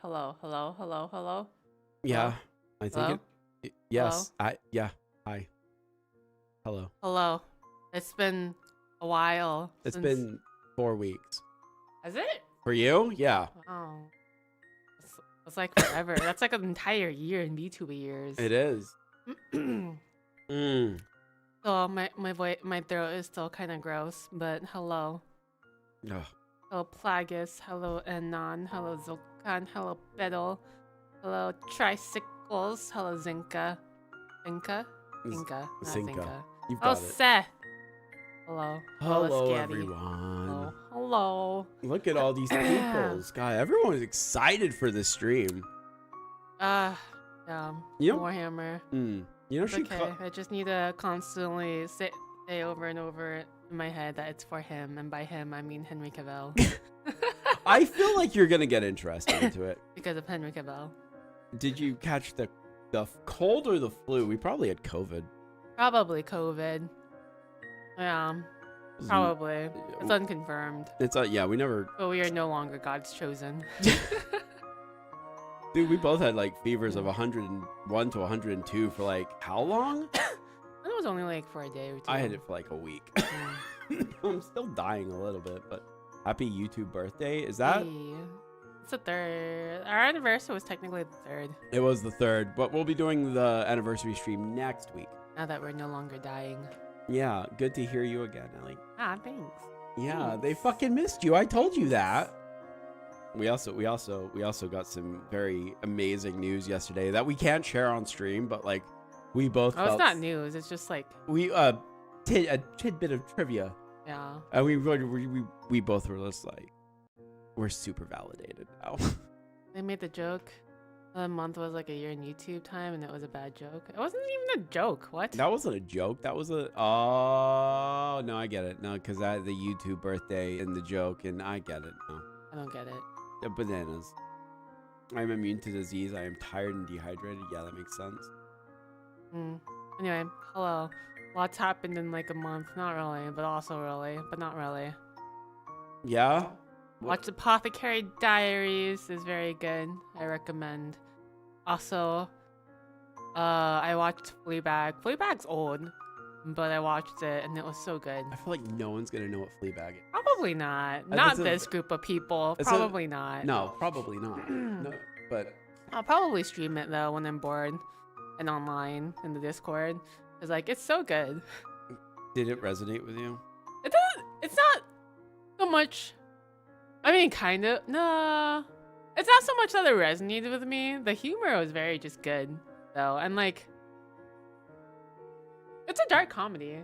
Hello. Yeah, I think Hello? yes. Yeah. Hi. Hello. Hello. It's been a while. It's since... been 4 weeks. Has it? For you? Yeah. Oh. It's like forever. That's like an entire year in Vtuber years. It is. So my throat is still kind of gross, but hello. Ugh. Hello Plagus. Hello Anon. Hello Zulkan. Hello Bedel. Hello Tricycles. Hello Zinka. Zinka? Not Zinka. You've Oh, got it. Seth. Hello. Hello, Scatty. everyone. Hello. Look at all these peoples. God, everyone is excited for this stream. Yeah. You know, Warhammer. You know, It's okay. I just need to constantly say over and over in my head that it's for him, and by him I mean Henry Cavill. I feel like you're gonna get interested into it because of Henry Cavill. Did you catch the cold or the flu? We probably had COVID. Probably COVID. Yeah. Probably. It's unconfirmed. It's yeah. We never. But we are no longer God's chosen. Dude, we both had like fevers of 101 to 102 for like how long? It was only like for a day or two. I had it for like a week. I'm still dying a little bit, but happy YouTube birthday. Is that? It's the 3rd. Our anniversary was technically the 3rd. It was the 3rd, but we'll be doing the anniversary stream next week. Now that we're no longer dying. Yeah, good to hear you again, Ellie. Ah, thanks. Yeah, Thanks. they fucking missed you. I told you that. We also got some very amazing news yesterday that we can't share on stream, but like we both. Oh, it's not news. It's just like we a tidbit of trivia. Yeah. And we both were just like, we're super validated now. They made the joke. The month was like a year in YouTube time, and it was a bad joke. It wasn't even a joke. What? That wasn't a joke. That was a. Oh no, I get it. No, because I had the YouTube birthday and the joke, and I get it. No, I don't get it. The bananas. I'm immune to disease. I am tired and dehydrated. Yeah, that makes sense. Anyway, hello. Lots happened in like a month. Not really, but also really, but not really. Yeah. Watch Apothecary Diaries is very good. I recommend. Also, I watched Fleabag. Fleabag's old, but I watched it and it was so good. I feel like no one's gonna know what Fleabag is. Probably not. Not this group of people. Probably not. No, probably not. No, but I'll probably stream it though when I'm bored and online in the Discord. Cause like it's so good. Did it resonate with you? It doesn't. It's not so much. I mean, kind of. No, it's not so much that it resonated with me. The humor was very just good, though, and like, it's a dark comedy.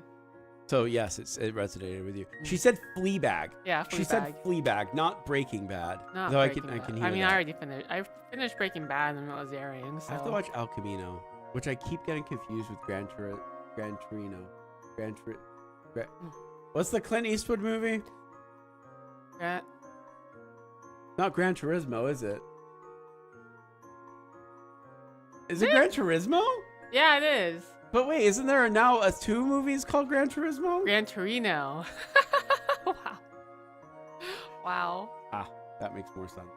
So yes, it resonated with you. She said Fleabag. Yeah, Fleabag. She said Fleabag, not Breaking Bad. Not Though Breaking I can Bad. hear I mean, that. I already finished. I finished Breaking Bad when it was airing. So. I have to watch El Camino, which I keep getting confused with Gran Torino. What's the Clint Eastwood movie? Not Gran Turismo, is it? Is it Gran Turismo? Yeah, it is. But wait, isn't there now 2 movies called Gran Turismo? Gran Torino. Wow. Ah, that makes more sense.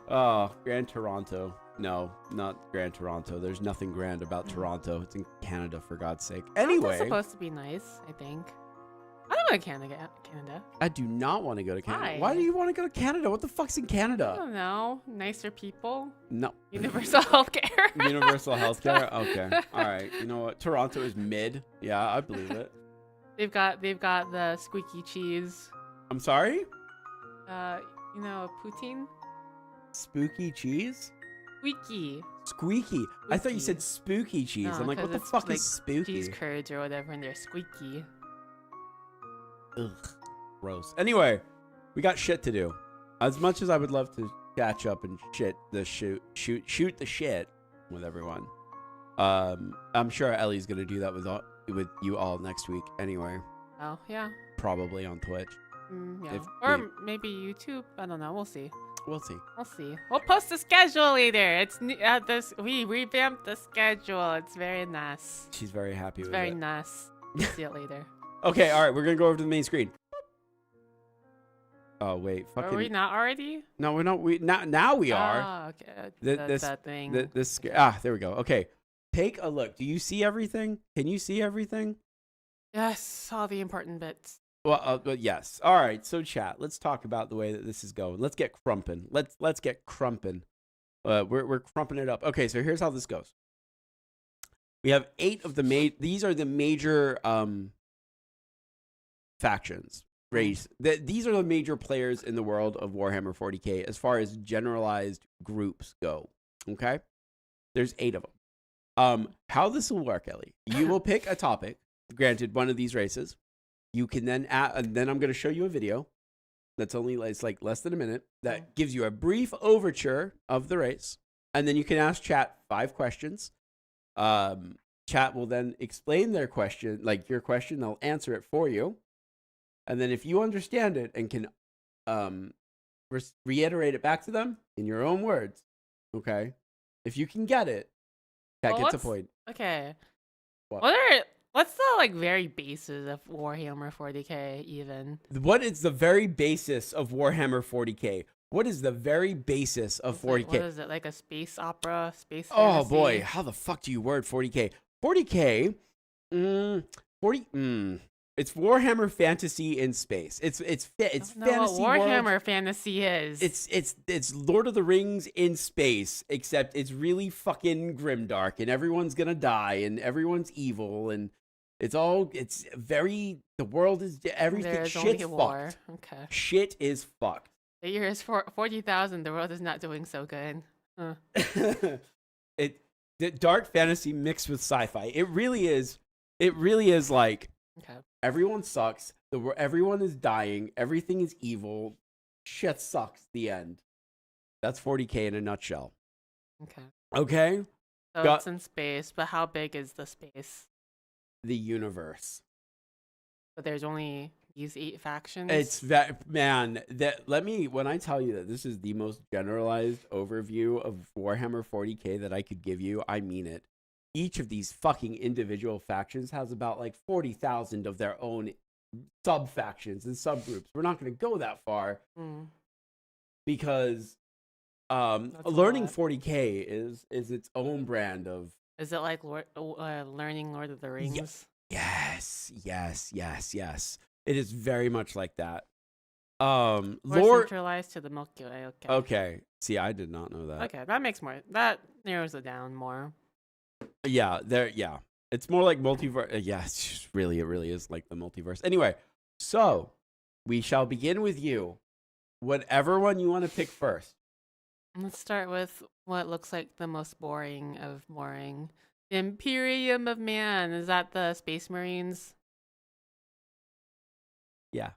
Oh, Grand Toronto. No, not Grand Toronto. There's nothing grand about Toronto. It's in Canada, for God's sake. Anyway. It's supposed to be nice, I think. I don't want to Canada. I do not want to go to Canada. Why? Why do you want to go to Canada? What the fuck's in I Canada? don't know. Nicer people. No. Universal healthcare. Universal healthcare? Okay. All right. You know what? Toronto is mid. Yeah, I believe it. They've got the squeaky cheese. I'm sorry? You know, poutine? Spooky cheese? Squeaky. Squeaky. I thought you said spooky cheese. No, I'm like, what the 'cause fuck it's is spooky? Cheese curds or whatever, and they're squeaky. Ugh. Gross. Anyway, we got shit to do. As much as I would love to catch up and shoot the shit with everyone, I'm sure Ellie's gonna do that with you all next week. Anyway. Oh yeah. Probably on Twitch. Yeah. Or maybe YouTube. I don't know. We'll see. We'll see. We'll see. We'll post the schedule later. It's we revamped the schedule. It's very nice. She's very happy with it. Very nice. We'll see it later. Okay, all right. We're gonna go over to the main screen. Oh wait, fucking. Are we not already? No, we're not. Now we are. Ah, okay. That thing. There we go. Okay, take a look. Do you see everything? Can you see everything? Yes, all the important bits. Well, but yes. All right. So chat. Let's talk about the way that this is going. Let's get crumping. Let's get crumping. We're crumping it up. Okay. So here's how this goes. We have 8 of the These are the major factions. Race. These are the major players in the world of Warhammer 40k as far as generalized groups go. Okay. There's 8 of them. How this will work, Ellie? You will pick a topic. Granted, one of these races. You can then add, and then I'm going to show you a video that's only it's like less than a minute that gives you a brief overture of the race, and then you can ask chat 5 questions. Chat will then explain their question, like your question. They'll answer it for you, and then if you understand it and can reiterate it back to them in your own words, okay. If you can get it, that gets a point. Okay. What? What's the like very basis of Warhammer 40k even? What is the very basis of Warhammer 40k? What is the very basis of 40k? What is it, like a space opera, space Oh fantasy? boy, how the fuck do you word 40k? 40k, it's Warhammer fantasy in space. It's fantasy. What Warhammer fantasy is. It's Lord of the Rings in space, except it's really fucking grimdark, and everyone's gonna die, and everyone's evil, and the world is everything. There's Shit's only war. fucked. Okay. Shit is fucked. The year is 40,000. The world is not doing so good. Huh. The dark fantasy mixed with sci-fi. It really is like Okay. everyone sucks. Everyone is dying. Everything is evil. Shit sucks. The end. That's 40k in a nutshell. Okay. Okay. So it's in space, but how big is the space? The universe. But there's only these 8 factions. It's when I tell you that this is the most generalized overview of Warhammer 40k that I could give you, I mean it. Each of these fucking individual factions has about like 40,000 of their own sub factions and subgroups. We're not going to go that far because learning 40k is its own brand of. Is it like learning Lord of the Rings? Yes. It is very much like that. More centralized to the Milky Way. Okay. See, I did not know that. Okay, that narrows it down more. Yeah, it's more like multiverse. Yeah, it really is like the multiverse. Anyway, so we shall begin with you. Whatever one you want to pick first. Let's start with what looks like the most boring of boring. The Imperium of Man. Is that the Space Marines? Yeah.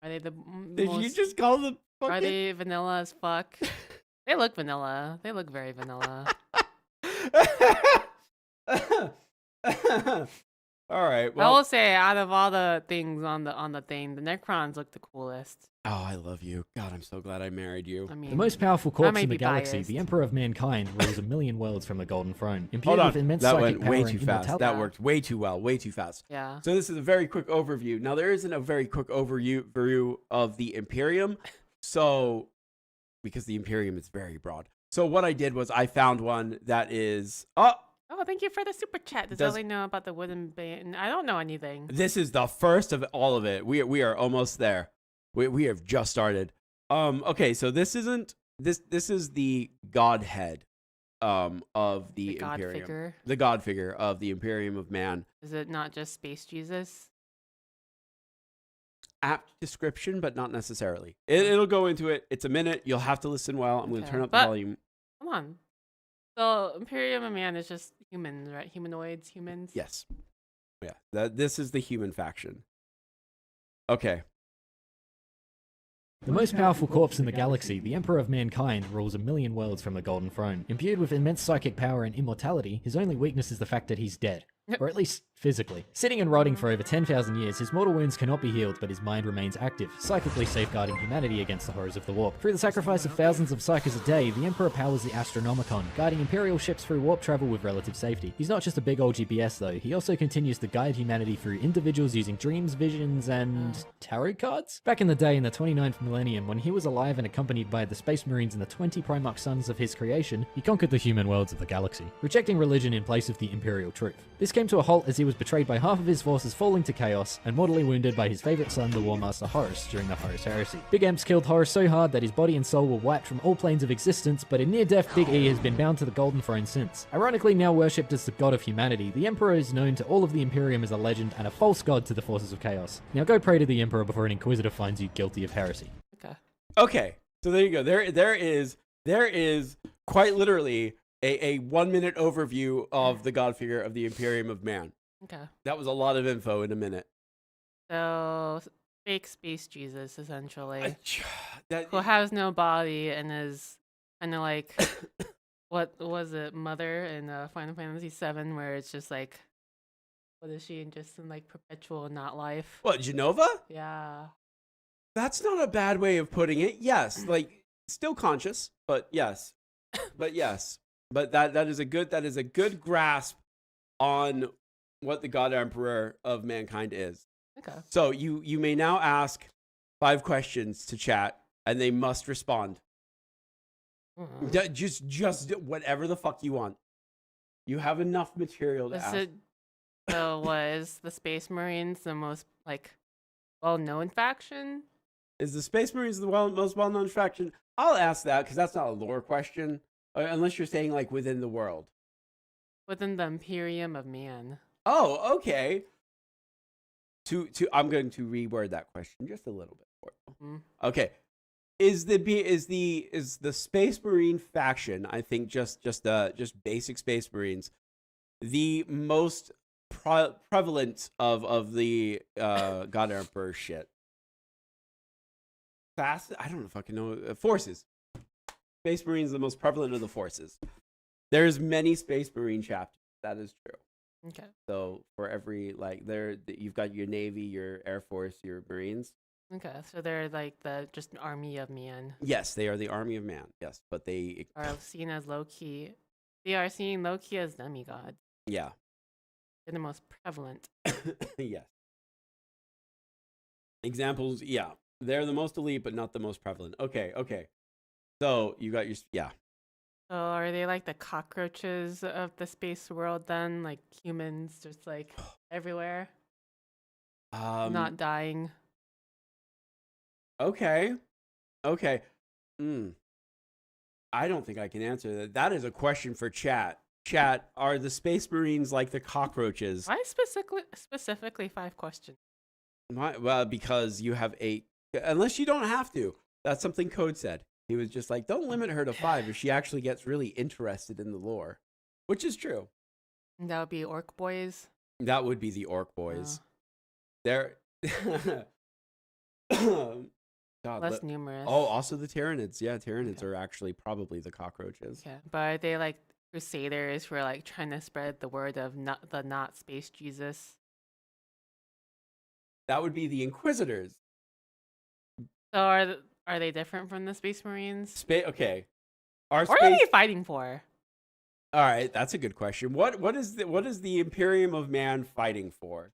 Are they the Did you just call them? Are they vanilla as fuck? They look vanilla. They look very vanilla. All right. Well, I will say, out of all the things on the thing, the Necrons look the coolest. Oh, I love you. God, I'm so glad I married you. I mean, the most powerful corpse in the galaxy, biased. the Emperor of Mankind, rules a million worlds from a golden throne. Hold Imbued on. with immense That psychic went power way and too fast. immortality. That worked way too well. Way too fast. Yeah. So this is a very quick overview. Now, there isn't a very quick overview of the Imperium. So, because the Imperium is very broad. So what I did was I found one that is... Oh, thank you for the super chat. Does Ellie know about the wooden band? I don't know anything. This is the first of all of it. We are almost there. We have just started. Okay, so this is the godhead of the God Imperium. figure. The god figure of the Imperium of Man. Is it not just Space Jesus? Apt description, but not necessarily. It'll go into it. It's a minute. You'll have to listen well. I'm going to turn up the volume. Come on. So Imperium of Man is just humans, right? Humans. Yes. Yeah. This is the human faction. Okay. The most powerful corpse in the galaxy, the Emperor of Mankind, rules a million worlds from a golden throne. Imbued with immense psychic power and immortality, his only weakness is the fact that he's dead. or at least physically. Sitting and rotting for over 10,000 years, his mortal wounds cannot be healed, but his mind remains active, psychically safeguarding humanity against the horrors of the warp. Through the sacrifice of thousands of psychers a day, the Emperor powers the Astronomicon, guiding Imperial ships through warp travel with relative safety. He's not just a big old GPS though, he also continues to guide humanity through individuals using dreams, visions, and tarot cards? Back in the day in the 29th millennium, when he was alive and accompanied by the Space Marines and the 20 Primarch sons of his creation, he conquered the human worlds of the galaxy, rejecting religion in place of the Imperial truth. This came to a halt as he was betrayed by half of his forces falling to chaos and mortally wounded by his favourite son, the Warmaster Horus, during the Horus Heresy. Big Emps killed Horus so hard that his body and soul were wiped from all planes of existence, but in near-death, Big E has been bound to the Golden Throne since. Ironically, now worshipped as the god of humanity, the Emperor is known to all of the Imperium as a legend and a false god to the forces of chaos. Now go pray to the Emperor before an Inquisitor finds you guilty of heresy. Okay, so there you go. There is quite literally a 1 minute overview of the god figure of the Imperium of Man. Okay. That was a lot of info in a minute. So, fake space Jesus, essentially. That, who has no body and is kind of like, what was it, Mother in Final Fantasy VII, where it's just like, what is she, just in like perpetual not life? what, Genova? Yeah. That's not a bad way of putting it. Yes, like still conscious, but yes. But yes. But that is a good grasp on what the God Emperor of mankind is. Okay. So you may now ask 5 questions to chat, and they must respond. Just whatever the fuck you want. You have enough material to ask. So was the Space Marines the most like well-known faction? Is the Space Marines the most well-known faction? I'll ask that because that's not a lore question, unless you're saying like within the world. Within the Imperium of Man. Oh, okay. I'm going to reword that question just a little bit for you. Okay. Is the Space Marine faction, I think just basic Space Marines, the most prevalent of the God Emperor shit? I don't fucking know. Forces. Space Marines are the most prevalent of the forces. There's many Space Marine chapters. That is true. Okay. So for every you've got your Navy, your Air Force, your Marines. Okay, so they're like the just army of man. Yes, they are the army of man. Yes, but they are seen as low key. They are seen low key as demigods. Yeah. They're the most prevalent. Yes. Examples, yeah. They're the most elite, but not the most prevalent. Okay. So you got your So are they like the cockroaches of the space world then? Like humans just like everywhere? Not dying. Okay. I don't think I can answer that. That is a question for chat. Chat, are the Space Marines like the cockroaches? Why specifically 5 questions? Well, because you have 8. Unless you don't have to. That's something Code said. He was just like, don't limit her to 5 if she actually gets really interested in the lore. Which is true. And that would be Orc Boys? That would be the Orc Boys. They're... God, less numerous. Oh, also the Tyranids. Yeah, Tyranids are actually probably the cockroaches. Yeah, but are they like crusaders who are like trying to spread the word of not space Jesus? That would be the Inquisitors. So are they different from the Space Marines? Okay. What are they fighting for? All right, that's a good question. What is the Imperium of Man fighting for?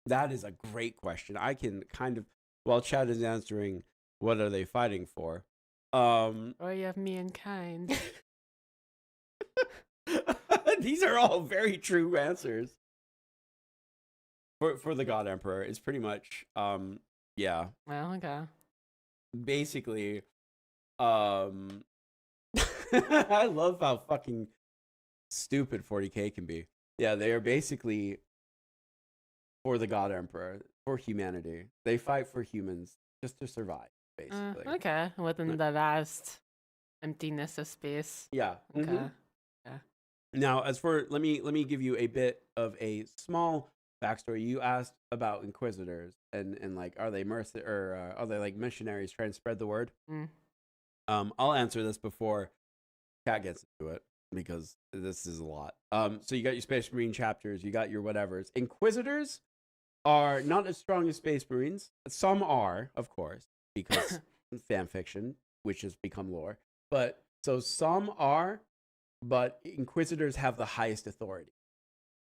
That is a great question. I can kind of, while Chad is answering, what are they fighting for? Or you have mankind. These are all very true answers. For the God Emperor, it's pretty much yeah. Well, okay. Basically, I love how fucking stupid 40K can be. Yeah, they are basically for the God Emperor, for humanity. They fight for humans just to survive, basically. Okay, within the vast emptiness of space. Yeah. Okay. Mm-hmm. Yeah. Now, as for let me give you a bit of a small backstory. You asked about Inquisitors and like, are they are they like missionaries trying to spread the word? I'll answer this before Kat gets into it. because this is a lot. So you got your Space Marine chapters, you got your whatevers. Inquisitors are not as strong as Space Marines. Some are, of course, because fan fiction, which has become lore. But so some are, but Inquisitors have the highest authority.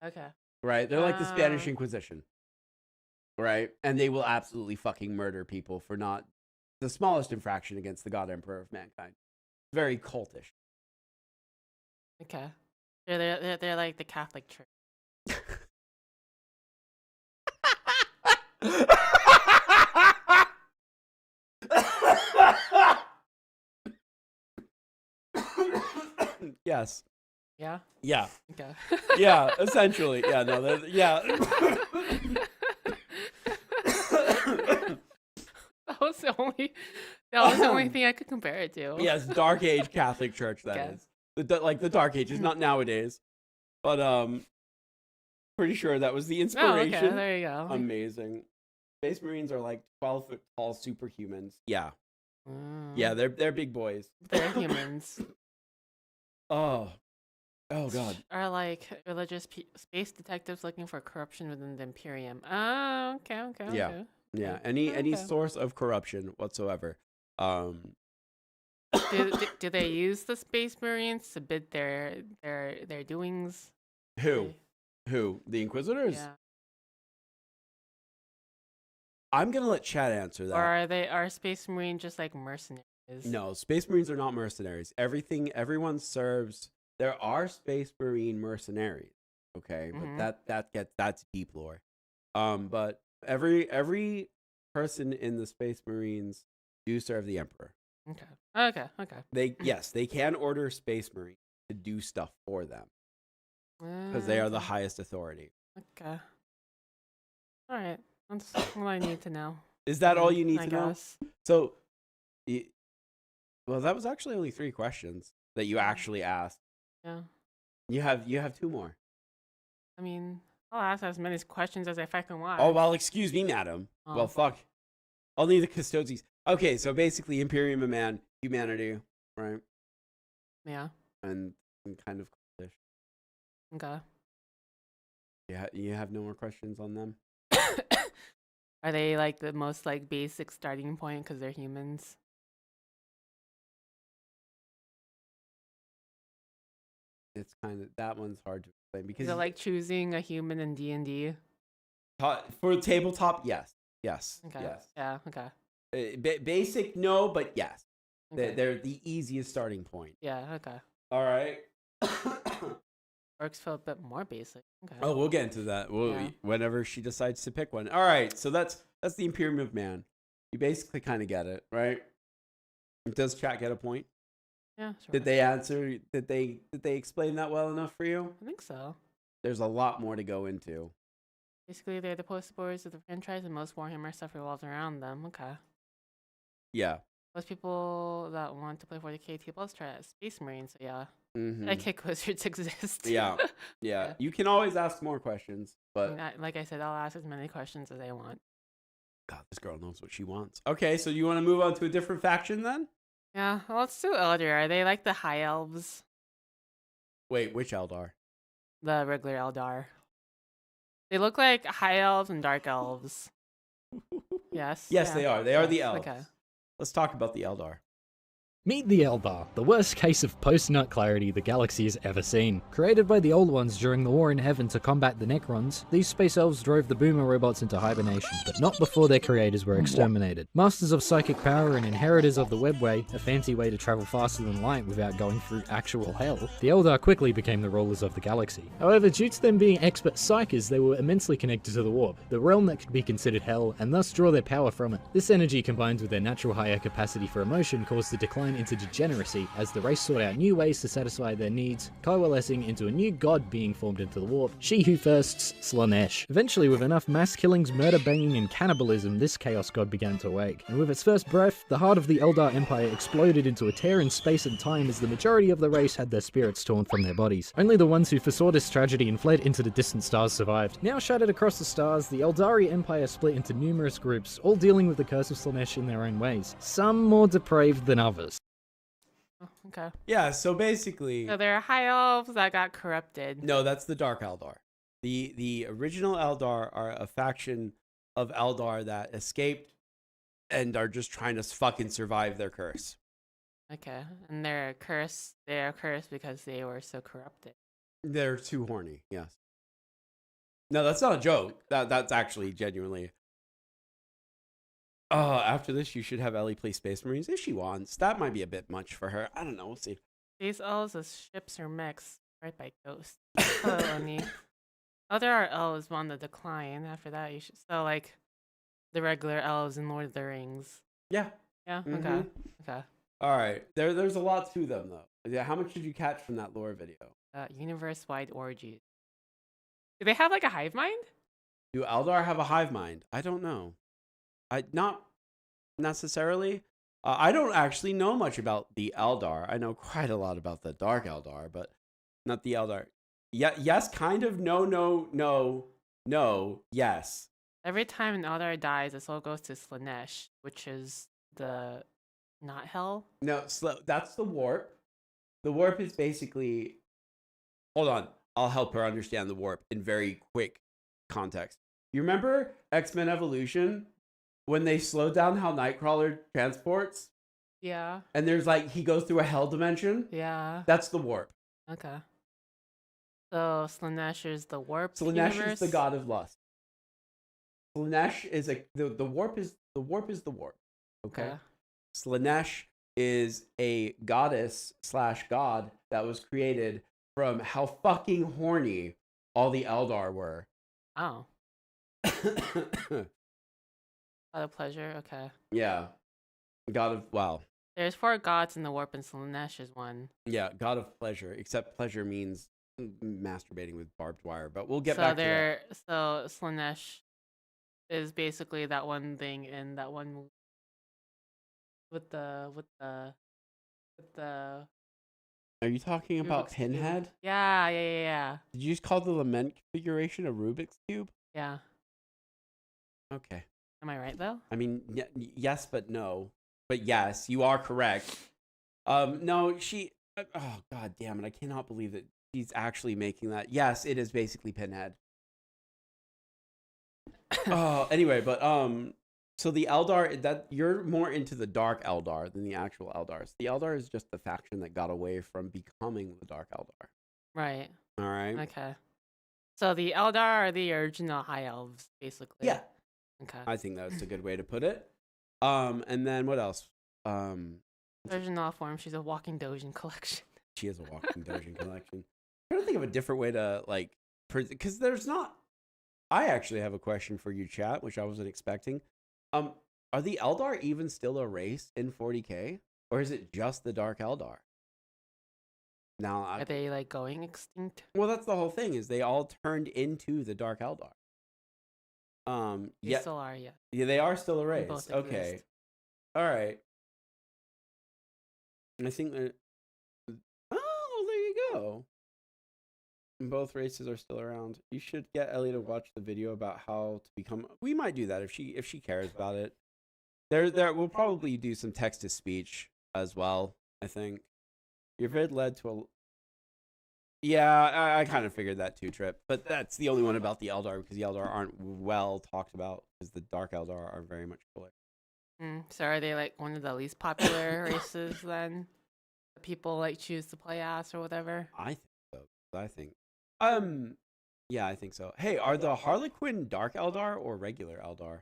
Okay. Right? They're like the Spanish Inquisition. Right? And they will absolutely fucking murder people for not the smallest infraction against the God Emperor of mankind. Very cultish. Okay. They're like the Catholic Church. Yes. Yeah. Yeah. Okay. Yeah. Essentially. Yeah. No. Yeah. That was the only thing I could compare it to. Yes. Dark Age Catholic Church. That is like the Dark Ages, not nowadays, but pretty sure that was the inspiration. Oh, okay. There you go. Amazing. Space Marines are like 12-foot tall superhumans. Yeah. Mm. Yeah. They're big boys. They're humans. Oh God. Are like religious space detectives looking for corruption within the Imperium. Oh, okay. Yeah. Okay. Yeah. Any source of corruption whatsoever. Do they use the Space Marines to bid their doings? Who? The Inquisitors? Yeah. I'm gonna let Chad answer that. Or are Space Marines just like mercenaries? No, Space Marines are not mercenaries. Everyone serves. There are Space Marine mercenaries, okay, but that's deep lore. But every person in the Space Marines do serve the Emperor. Okay. They can order Space Marines to do stuff for them because they are the highest authority. Okay. All right, that's all I need to know. Is that all you need to know? Guess. So, well, that was actually only 3 questions that you actually asked. Yeah. You have 2 more. I mean, I'll ask as many questions as I fucking want. Oh, well, excuse me, madam. Oh. Well, fuck. Only the custodies. Okay, so basically Imperium of Man, humanity, right? Yeah. And kind of cultish. Okay. Yeah, you have no more questions on them? Are they like the most like basic starting point because they're humans? It's kind of, that one's hard to explain because Is it like choosing a human in D&D? for tabletop, yes. Okay. Yes. Yeah. Okay. Basic, no, but yes. Okay. They're the easiest starting point. Yeah. Okay. All right. Orcs feel a bit more basic. Okay. Oh, we'll get into that. Whenever she decides to pick one. All right. So that's the Imperium of Man. You basically kind of get it, right? Does chat get a point? Yeah. Sure. Did they answer? Did they explain that well enough for you? I think so. There's a lot more to go into. Basically, they're the poster boys of the franchise, and most Warhammer stuff revolves around them. Okay. Yeah. Most people that want to play 40k tables try out Space Marines. So yeah. Mm-hmm. I kick wizards exist. Yeah. You can always ask more questions, but I mean, like I said, I'll ask as many questions as I want. God, this girl knows what she wants. Okay, so you want to move on to a different faction then? Yeah, well, let's do Eldar. Are they like the high elves? Wait, which Eldar? The regular Eldar. They look like high elves and dark elves. Yes. Yes, yeah. they are. They are the elves. Okay. Let's talk about the Eldar. Meet the Eldar, the worst case of post-nut clarity the galaxy has ever seen. Created by the Old Ones during the War in Heaven to combat the Necrons, these space elves drove the boomer robots into hibernation, but not before their creators were exterminated. Masters of psychic power and inheritors of the webway, a fancy way to travel faster than light without going through actual hell, the Eldar quickly became the rulers of the galaxy. However, due to them being expert psychers, they were immensely connected to the warp, the realm that could be considered hell, and thus draw their power from it. This energy combined with their natural higher capacity for emotion caused the decline into degeneracy as the race sought out new ways to satisfy their needs, coalescing into a new god being formed into the warp, She Who Thirsts, Slanesh. Eventually, with enough mass killings, murder banging, and cannibalism, this chaos god began to awake, and with its first breath, the heart of the Eldar Empire exploded into a tear in space and time as the majority of the race had their spirits torn from their bodies. Only the ones who foresaw this tragedy and fled into the distant stars survived. Now shattered across the stars, the Eldari Empire split into numerous groups, all dealing with the curse of Slanesh in their own ways, some more depraved than others. Oh, okay. Yeah, so basically, So there are high elves that got corrupted. no, that's the Dark Eldar. The original Eldar are a faction of Eldar that escaped and are just trying to fucking survive their curse. Okay, and they're cursed. They are cursed because they were so corrupted. They're too horny. Yes. No, that's not a joke. That's actually genuinely. After this, you should have Ellie play Space Marines if she wants. That might be a bit much for her. I don't know. We'll see. These elves as ships are mixed right by ghosts. Hello, Oni. Oh, there are elves on the decline. After that, you should like the regular elves in Lord of the Rings. Yeah. Yeah. Mhm. Okay. Okay. All right. There's a lot to them though. Yeah. How much did you catch from that lore video? Universe-wide orgies. Do they have like a hive mind? Do Eldar have a hive mind? I don't know. Not necessarily. I don't actually know much about the Eldar. I know quite a lot about the Dark Eldar, but not the Eldar. Yeah, yes, kind of. No, yes. Every time an Eldar dies, the soul goes to Slanesh, which is the not hell. No, that's the warp. The warp is basically. Hold on, I'll help her understand the warp in very quick context. You remember X-Men Evolution when they slowed down how Nightcrawler transports? Yeah. And there's like he goes through a hell dimension. Yeah. That's the warp. Okay. So Slanesh is the warp. Slanesh universe? is the god of lust. Slanesh is the warp is the warp. Okay. Slanesh is a goddess / god that was created from how fucking horny all the Eldar were. Oh. God of pleasure. Okay. Yeah. God of wow. There's 4 gods in the warp, and Slanesh is one. Yeah, god of pleasure. Except pleasure means masturbating with barbed wire. But we'll get back to that. So Slanesh is basically that one thing in that one movie with the. Are you talking about Rubik's Pinhead? Cube. Yeah. Did you just call the lament configuration a Rubik's Cube? Yeah. Okay. Am I right though? I mean, yes, but no. But yes, you are correct. No, she. Oh god damn it! I cannot believe that she's actually making that. Yes, it is basically Pinhead. Anyway, but so the Eldar that you're more into the Dark Eldar than the actual Eldars. The Eldar is just the faction that got away from becoming the Dark Eldar. Right. All right. Okay. So the Eldar are the original High Elves, basically. Yeah. Okay. I think that's a good way to put it. And then what else? Original form. She's a walking Dojin collection. She is a walking Dojin collection. I'm trying to think of a different way to like, because there's not. I actually have a question for you, chat, which I wasn't expecting. Are the Eldar even still a race in 40K, or is it just the Dark Eldar? Now, Are they like going extinct? Well, that's the whole thing. Is they all turned into the Dark Eldar. They still are, yeah. Yeah, they are still a race. Both Okay. exist. All right. I think that. Oh, there you go. Both races are still around. You should get Ellie to watch the video about how to become. We might do that if she cares about it. There we'll probably do some text to speech as well. I think your vid led to a. Yeah, I kind of figured that too, Trip. But that's the only one about the Eldar because the Eldar aren't well talked about because the Dark Eldar are very much cooler. So are they like one of the least popular races then? The people like choose to play ass or whatever? I think so. Yeah, I think so. Hey, are the Harlequin Dark Eldar or regular Eldar?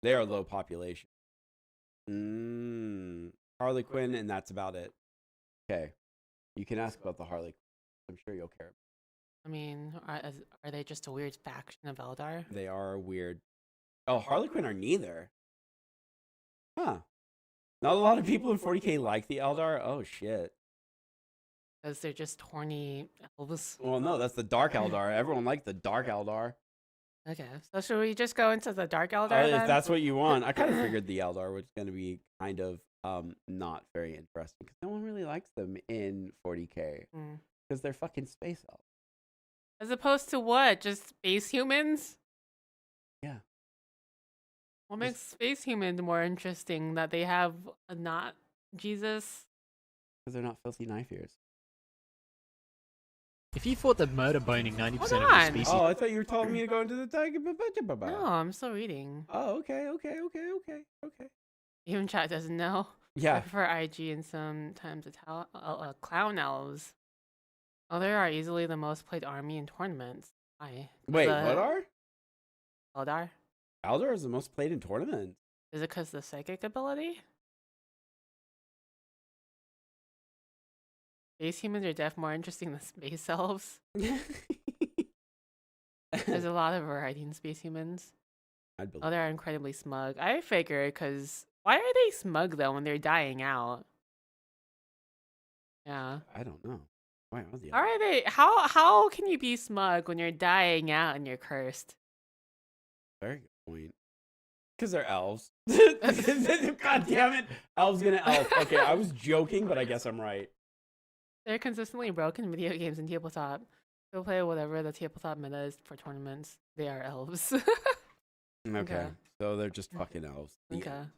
They are low population. Harlequin, and that's about it. Okay. You can ask about the Harlequin. I'm sure you'll care. I mean, are they just a weird faction of Eldar? They are weird. Oh, Harlequin are neither. Huh. Not a lot of people in 40K like the Eldar. Oh, shit. Because they're just horny elves. Well, no, that's the Dark Eldar. Everyone liked the Dark Eldar. Okay, so should we just go into the Dark Eldar then? If that's what you want. I kind of figured the Eldar was going to be kind of not very interesting because no one really likes them in 40K because they're fucking space elves. As opposed to what? Just space humans? Yeah. What makes space humans more interesting? That they have a not Jesus? Because they're not filthy knife ears. If you thought that murder boning 90% of your on. species... Oh, I thought you were telling me to go into the tiger. No, I'm still reading. Oh, okay. Even chat doesn't know. I Yeah. prefer IG and sometimes clown elves. Eldar are easily the most played army in tournaments. Why? Wait, what are? Eldar? Eldar is the most played in tournaments. Is it because the psychic ability? Space humans are definitely more interesting than space elves. There's a lot of variety in space humans. I'd believe. Oh, they're incredibly smug. I figured, because why are they smug though when they're dying out? Yeah. I don't know. Why are they? How are they? How can you be smug when you're dying out and you're cursed? Very good point. Because they're elves. God damn it. Elves gonna elf. Okay, I was joking, but I guess I'm right. They're consistently broken in video games and tabletop. They'll play whatever the tabletop meta is for tournaments. They are elves. Okay. So they're just fucking elves. The Okay. end.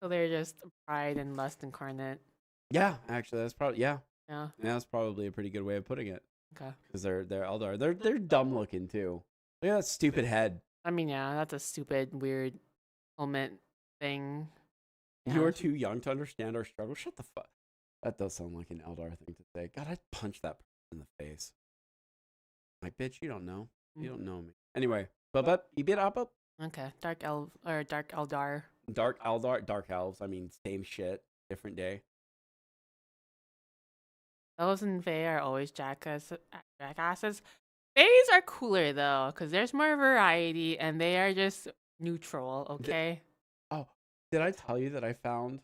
So they're just pride and lust incarnate. Yeah, actually, that's probably Yeah. Yeah, that's probably a pretty good way of putting it. Okay. Because they're Eldar. They're dumb looking too. Look at that stupid head. I mean, yeah, that's a stupid, weird helmet thing. You Yeah. are too young to understand our struggle. Shut the fuck. That does sound like an Eldar thing to say. God, I'd punch that person in the face. Like, bitch, you don't know. You don't know me. Anyway, but you bit up. Okay. Dark elf or dark Eldar. Dark Eldar, dark elves. I mean, same shit, different day. Elves and Fae are always jackasses. Faes are cooler though, because there's more variety and they are just neutral. Okay. Did I tell you that I found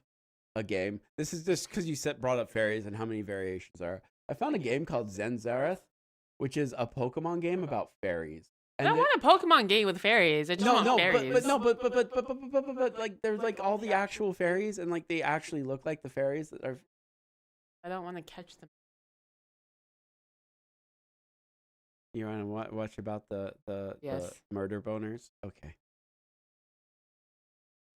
a game? This is just because you brought up fairies and how many variations there are. I found a game called Zenzareth, which is a Pokemon game about fairies. I don't want a Pokemon game with fairies. I just want fairies. but like there's like all the actual fairies and like they actually look like the fairies that are. I don't want to catch them. You want to watch about the Yes. murder boners? Okay.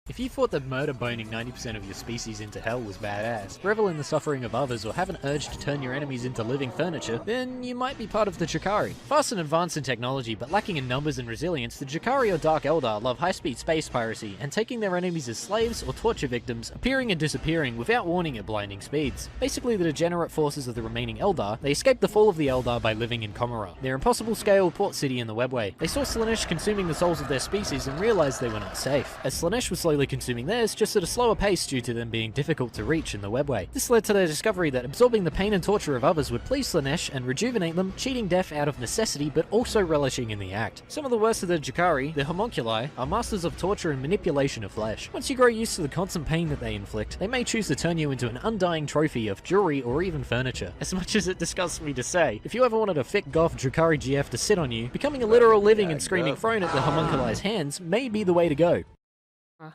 If you thought that murder boning 90% of your species into hell was badass, revel in the suffering of others, or have an urge to turn your enemies into living furniture, then you might be part of the Jakari. Fast and advanced in technology, but lacking in numbers and resilience, the Jakari or Dark Eldar love high-speed space piracy and taking their enemies as slaves or torture victims, appearing and disappearing without warning at blinding speeds. Basically the degenerate forces of the remaining Eldar, they escaped the fall of the Eldar by living in Comora, their impossible-scale port city in the webway. They saw Slaanesh consuming the souls of their species and realized they were not safe, as Slaanesh was slowly consuming theirs, just at a slower pace due to them being difficult to reach in the webway. This led to their discovery that absorbing the pain and torture of others would please Slaanesh and rejuvenate them, cheating death out of necessity but also relishing in the act. Some of the worst of the Jakari, the homunculi, are masters of torture and manipulation of flesh. Once you grow used to the constant pain that they inflict, they may choose to turn you into an undying trophy of jewelry or even furniture. As much as it disgusts me to say, if you ever wanted a thick goth Jakari GF to sit on you, becoming a literal living and screaming throne at the homunculi's hands may be the way to go.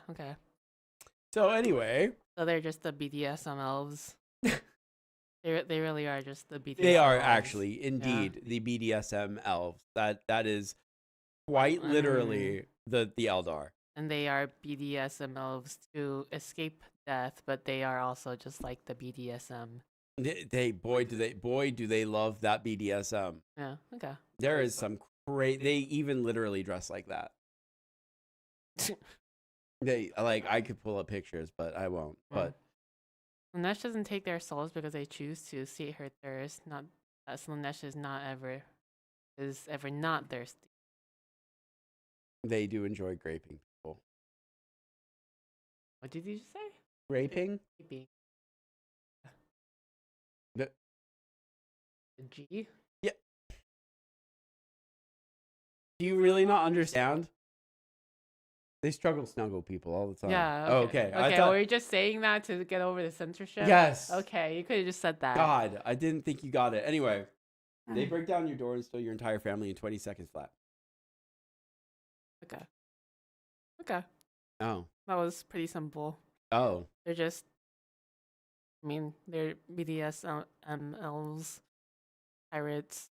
Okay. So anyway, So they're just the BDSM elves. They really are just the BDSM. they are elves. actually indeed the BDSM elves. That is quite literally the Eldar. And they are BDSM elves to escape death, but they are also just like the BDSM. Boy do they love that BDSM. Yeah. Okay. There is some great. They even literally dress like that. They like I could pull up pictures, but I won't. But Slaanesh doesn't take their souls because they choose to sate her thirst. Not that Slaanesh is ever not thirsty. they do enjoy raping people. What did you just say? Raping? Creepy. The- The G? Do you really not understand? They struggle snuggle people all the time. Yeah. Oh, Okay. okay. I Okay. thought, Were you just saying that to get over the censorship? yes. Okay. You could have just said that. God, I didn't think you got it. Anyway, they break down your door and steal your entire family in 20 seconds flat. Okay. Okay. Oh. That was pretty simple. Oh. They're just. I mean, they're BDSM elves, pirates.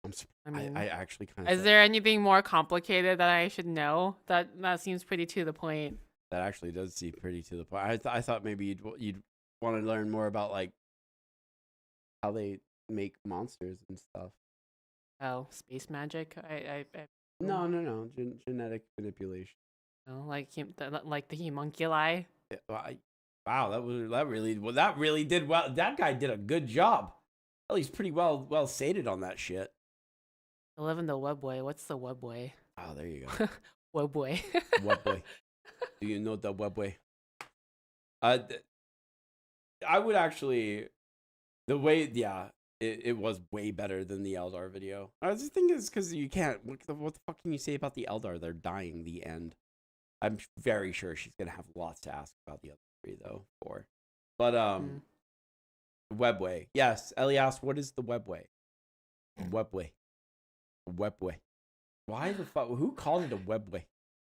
I'm surprised. I mean, I actually kind of. is there anything more complicated that I should know? That seems pretty to the point. That actually does seem pretty to the point. I thought maybe you'd want to learn more about like how they make monsters and stuff. Oh, space magic. I No. Genetic manipulation. like the homunculi. Yeah, wow, that really did well. That guy did a good job. Well, he's pretty well sated on that shit. I live in the webway. What's the webway? Oh, there you go. Webway. Webway. Do you know the webway? I would actually, the way, yeah, it was way better than the Eldar video. I was just thinking it's because you can't. What the fuck can you say about the Eldar? They're dying. The end. I'm very sure she's gonna have lots to ask about the other three though. But webway. Yes, Ellie asked, "What is the webway?" Webway. Webway. Why the fuck? Who called it a webway?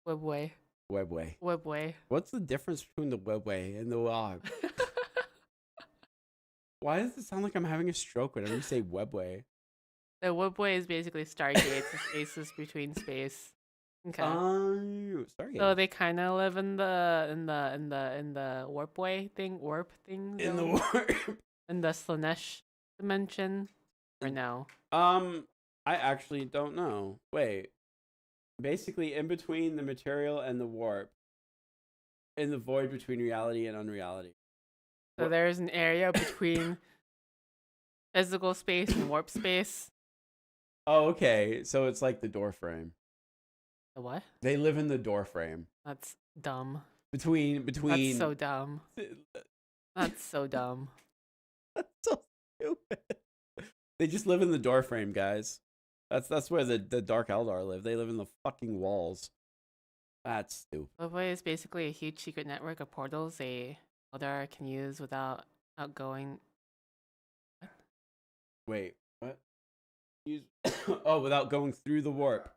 Webway. Webway. Webway. What's the difference between the webway and the log? Why does it sound like I'm having a stroke whenever you say webway? The webway is basically Stargates, the spaces between space. Okay. Stargate. So they kind of live in the warpway thing, warp thing. In the warp. In the Slanesh dimension, or no? I actually don't know. Wait. Basically, in between the material and the warp, in the void between reality and unreality. So there's an area between physical space and warp space. Oh, okay. So it's like the door frame. The what? They live in the door frame. That's dumb. Between. That's so dumb. That's so dumb. That's so stupid. They just live in the door frame, guys. That's where the Dark Eldar live. They live in the fucking walls. That's stupid. Webway is basically a huge secret network of portals a Eldar can use without going. What? Wait, what? Oh, without going through the warp.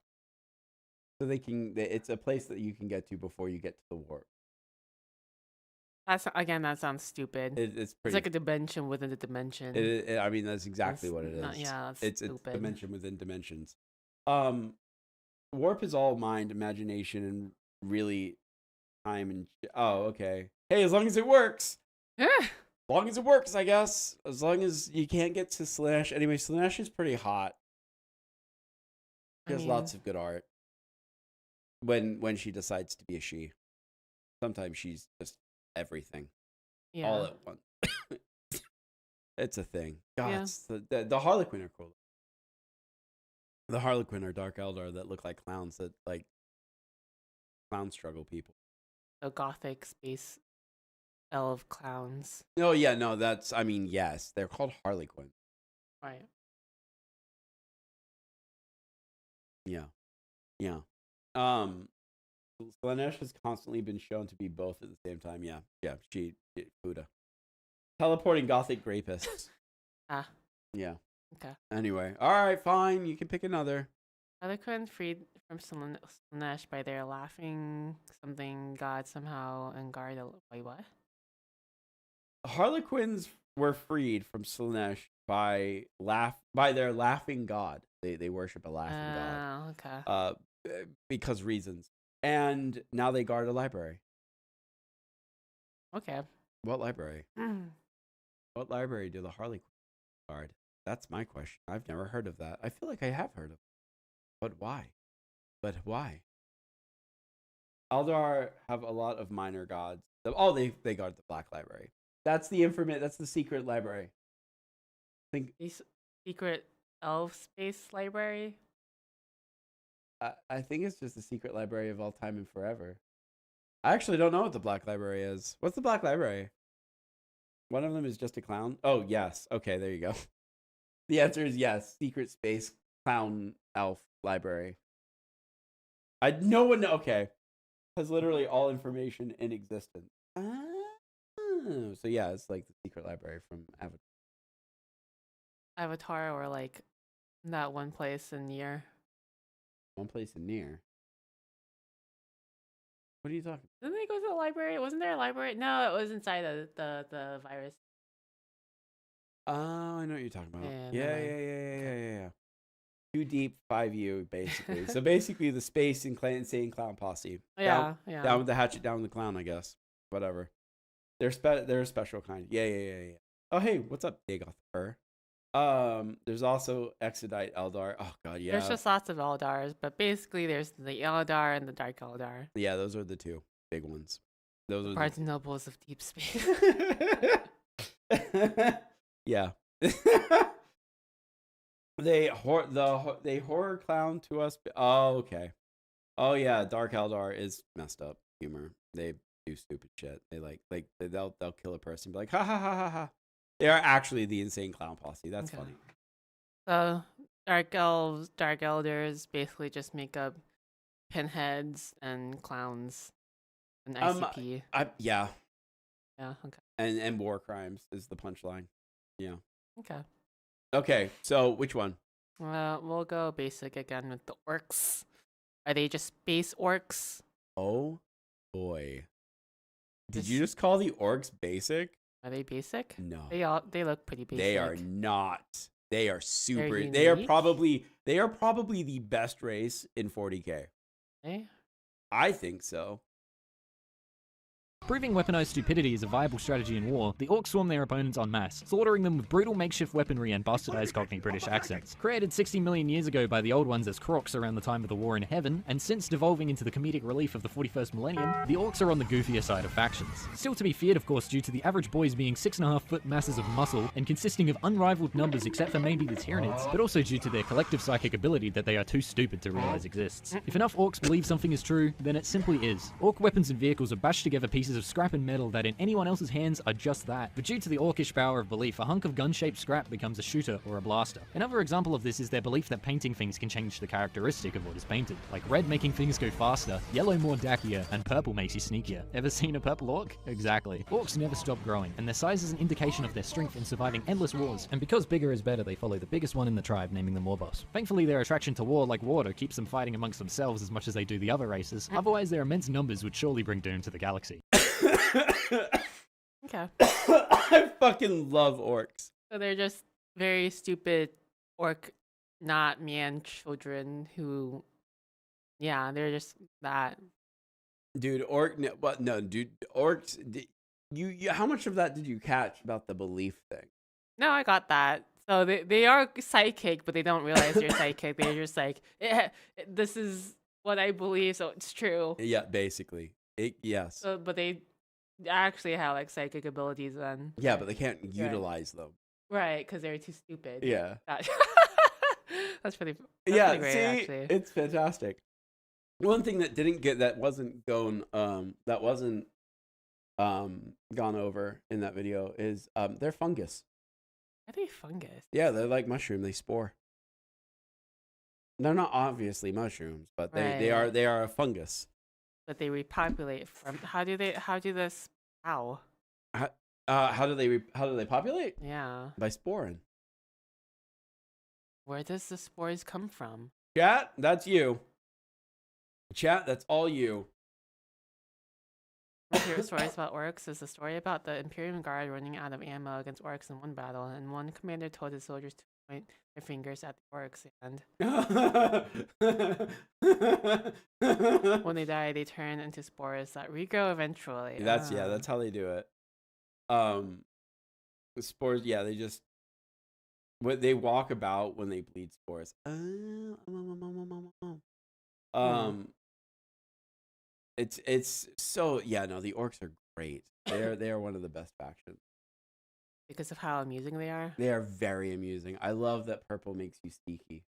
So it's a place that you can get to before you get to the warp. That sounds stupid. It's It's like a dimension within a dimension. I mean, that's exactly what it is. That's it's stupid. It's dimension within dimensions. Warp is all mind, imagination, and really time and. Oh, okay. Hey, as long as it works. As long as it works, I guess. As long as you can't get to Slanesh. Anyway, Slanesh is pretty hot. She has lots of good art. When she decides to be a she. Sometimes she's just everything. Yeah. All at once. It's a thing. God, Yeah. the Harlequin are cool. The Harlequin are Dark Eldar that look like clowns, that like clown struggle people. The gothic space elf clowns. Oh yeah, no, yes, they're called Harlequin. Right. Yeah. Slanesh has constantly been shown to be both at the same time. Yeah, she Buddha. Teleporting gothic rapists. Yeah. Okay. Anyway, all right, fine. You can pick another. Harlequins freed from Slanesh by their laughing something god somehow and guard. Wait, what? Harlequins were freed from Slanesh by their laughing god. They worship a laughing god. Okay. Because reasons. And now they guard a library. Okay. What library? What library do the Harlequins guard? That's my question. I've never heard of that. I feel like I have heard of it. But why? Eldar have a lot of minor gods. Oh, they guard the Black Library. That's the secret library. Secret elf space library? I think it's just the secret library of all time and forever. I actually don't know what the Black Library is. What's the Black Library? One of them is just a clown? Oh, yes. Okay, there you go. The answer is yes. Secret space clown elf library. No one. Okay. Has literally all information in existence. Oh, so yeah, it's like the secret library from Avatar. Avatar, or like that one place in Nier. One place in Nier. What are you talking Didn't they go to the library? Wasn't there a library? No, it was inside the virus. Oh, I know what you're talking about. Yeah, Yeah. Too deep 5U, basically. So basically the space insane clown posse. Yeah. Down with the hatchet, down with the clown, I guess. Whatever. They're a special kind. Yeah. Oh, hey, what's up, Dagoth? There's also Exodite Eldar. Oh god, yeah. There's just lots of Eldars, but basically there's the Eldar and the Dark Eldar. Yeah, those are the two big ones. Those are Barnes and Nobles of Deep Space. yeah. they horror clown to us. Oh, okay. Oh yeah, Dark Eldar is messed up humor. They do stupid shit. They they'll kill a person, be like ha ha ha ha ha. They are actually the insane clown posse. That's funny. So Dark Elves, Dark Elders basically just make up pinheads and clowns and ICP. Yeah. Yeah, okay. And war crimes is the punchline. Yeah. Okay. Okay, so which one? We'll go basic again with the orcs. Are they just base orcs? Oh boy. Did you just call the orcs basic? Are they basic? No. They look pretty basic. They are not. They are super. They're They are unique? probably the best race in 40K. Eh? I think so. Proving weaponized stupidity is a viable strategy in war, the orcs swarm their opponents en masse, slaughtering them with brutal makeshift weaponry and bastardized Cockney British accents. Created 60 million years ago by the old ones as crocs around the time of the War in Heaven, and since devolving into the comedic relief of the 41st millennium, the orcs are on the goofier side of factions. Still to be feared, of course, due to the average boys being 6.5-foot masses of muscle and consisting of unrivaled numbers except for maybe the Tyranids, but also due to their collective psychic ability that they are too stupid to realize exists. If enough orcs believe something is true, then it simply is. Orc weapons and vehicles are bashed together pieces of scrap and metal that in anyone else's hands are just that, but due to the orcish power of belief, a hunk of gun-shaped scrap becomes a shooter or a blaster. Another example of this is their belief that painting things can change the characteristic of what is painted, like red making things go faster, yellow more dackier, and purple makes you sneakier. Ever seen a purple orc? Exactly. Orcs never stop growing, and their size is an indication of their strength in surviving endless wars, and because bigger is better, they follow the biggest one in the tribe, naming them war boss. Thankfully, their attraction to war, like water, keeps them fighting amongst themselves as much as they do the other races, otherwise their immense numbers would surely bring doom to the galaxy. Okay. I fucking love orcs. So they're just very stupid orc, not man children who, yeah, they're just that. Dude, orcs. You how much of that did you catch about the belief thing? No, I got that. So they are psychic, but they don't realize they're psychic. They're just like, this is what I believe, so it's true. Yeah, basically. Yes. So, but they actually have like psychic abilities then. Yeah, but they can't utilize them. Right, because they're too stupid. Yeah. That's pretty. Yeah, pretty great, see, actually. it's fantastic. One thing that wasn't gone over in that video is they're fungus. Are they fungus? Yeah, they're like mushroom. They spore. They're not obviously mushrooms, but they are a fungus. But they repopulate from. How do this? How? How do they populate? Yeah. By sporing. Where does the spores come from? Chat, that's you. Chat, that's all you. My favorite stories about orcs is the story about the Imperium Guard running out of ammo against orcs in one battle, and one commander told his soldiers to point their fingers at the orcs, and when they die, they turn into spores that regrow eventually. That's how they do it. The spores, yeah, they walk about when they bleed spores. It's so, yeah, no, the orcs are great. They are one of the best factions. Because of how amusing they are? They are very amusing. I love that purple makes you sneaky.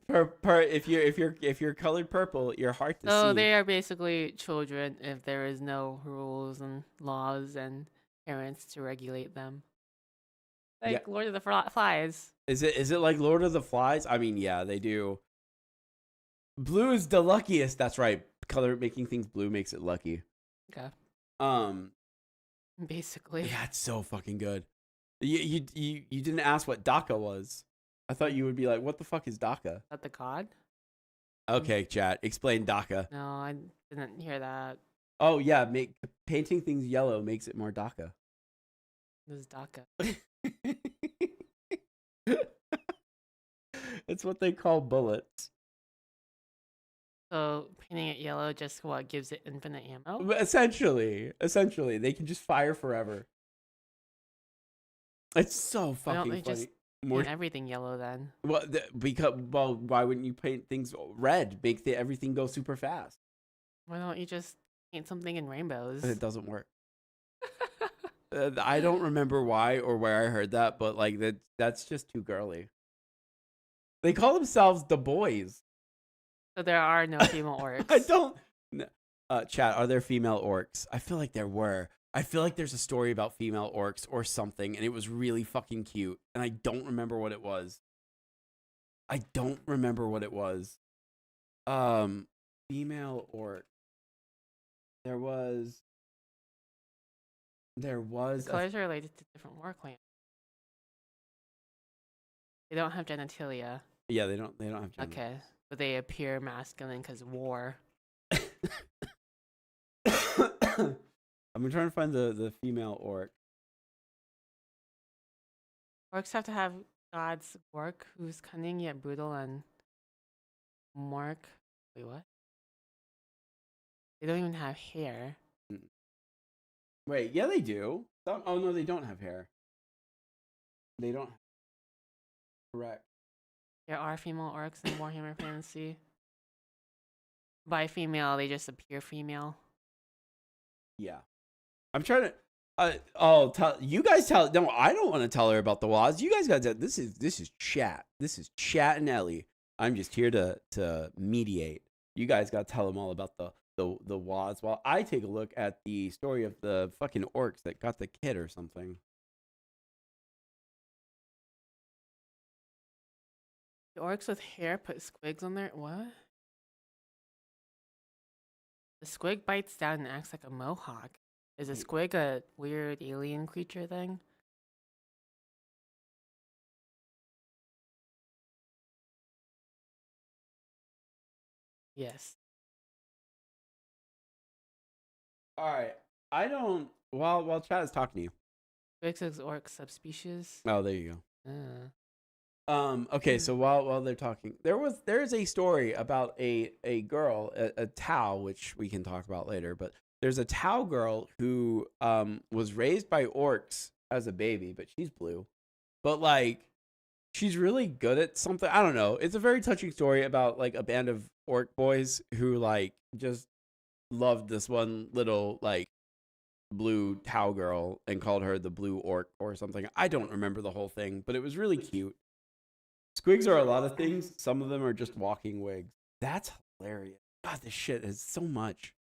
If you're colored purple, you're hard to see. So they are basically children if there is no rules and laws and parents to regulate them. Like Lord of the Flies. Is it like Lord of the Flies? I mean, yeah, they do. Blue is the luckiest. That's right. Color making things blue makes it lucky. Okay. Basically. Yeah, it's so fucking good. You didn't ask what DACA was. I thought you would be like, what the fuck is DACA? Is that the god? Okay, chat. Explain DACA. No, I didn't hear that. Oh yeah, painting things yellow makes it more DACA. This is DACA. It's what they call bullets. So painting it yellow just what gives it infinite ammo? Essentially, they can just fire forever. It's so Why don't fucking they just funny. paint everything yellow then? Well, why wouldn't you paint things red? Make everything go super fast. Why don't you just paint something in rainbows? It doesn't work. I don't remember why or where I heard that, but like that's just too girly. They call themselves the boys. So there are no female orcs. I don't. Chat, are there female orcs? I feel like there were. I feel like there's a story about female orcs or something, and it was really fucking cute, and I don't remember what it was. Female orc. There was. The colors are related to different war clans. They don't have genitalia. Yeah, they don't have genitalia. Okay, but they appear masculine because war. I'm trying to find the female orc. Orcs have to have gods Orc, who's cunning yet brutal, and Mork. Wait, what? They don't even have hair. Wait, yeah, they do. Oh no, they don't have hair. They don't. Correct. There are female orcs in Warhammer Fantasy. By female, they just appear female. Yeah, I'm trying to. You guys tell. No, I don't want to tell her about the WAS. You guys got to. This is chat. This is chat and Ellie. I'm just here to mediate. You guys got to tell them all about the WAS while I take a look at the story of the fucking orcs that got the kid or something. The orcs with hair put squigs on their what? The squig bites down and acts like a mohawk. Is a squig a weird alien creature thing? Yes. All right. I don't. While chat is talking to you. Squigs is orc subspecies. Oh, there you go. Okay, so while they're talking, there is a story about a girl, a Tau, which we can talk about later, but there's a Tau girl who was raised by orcs as a baby, but she's blue. But like she's really good at something. I don't know. It's a very touching story about like a band of orc boys who like just loved this one little like blue Tau girl and called her the blue orc or something. I don't remember the whole thing, but it was really cute. Squigs are a lot of things. Some of them are just walking wigs. That's hilarious. God, this shit is so much.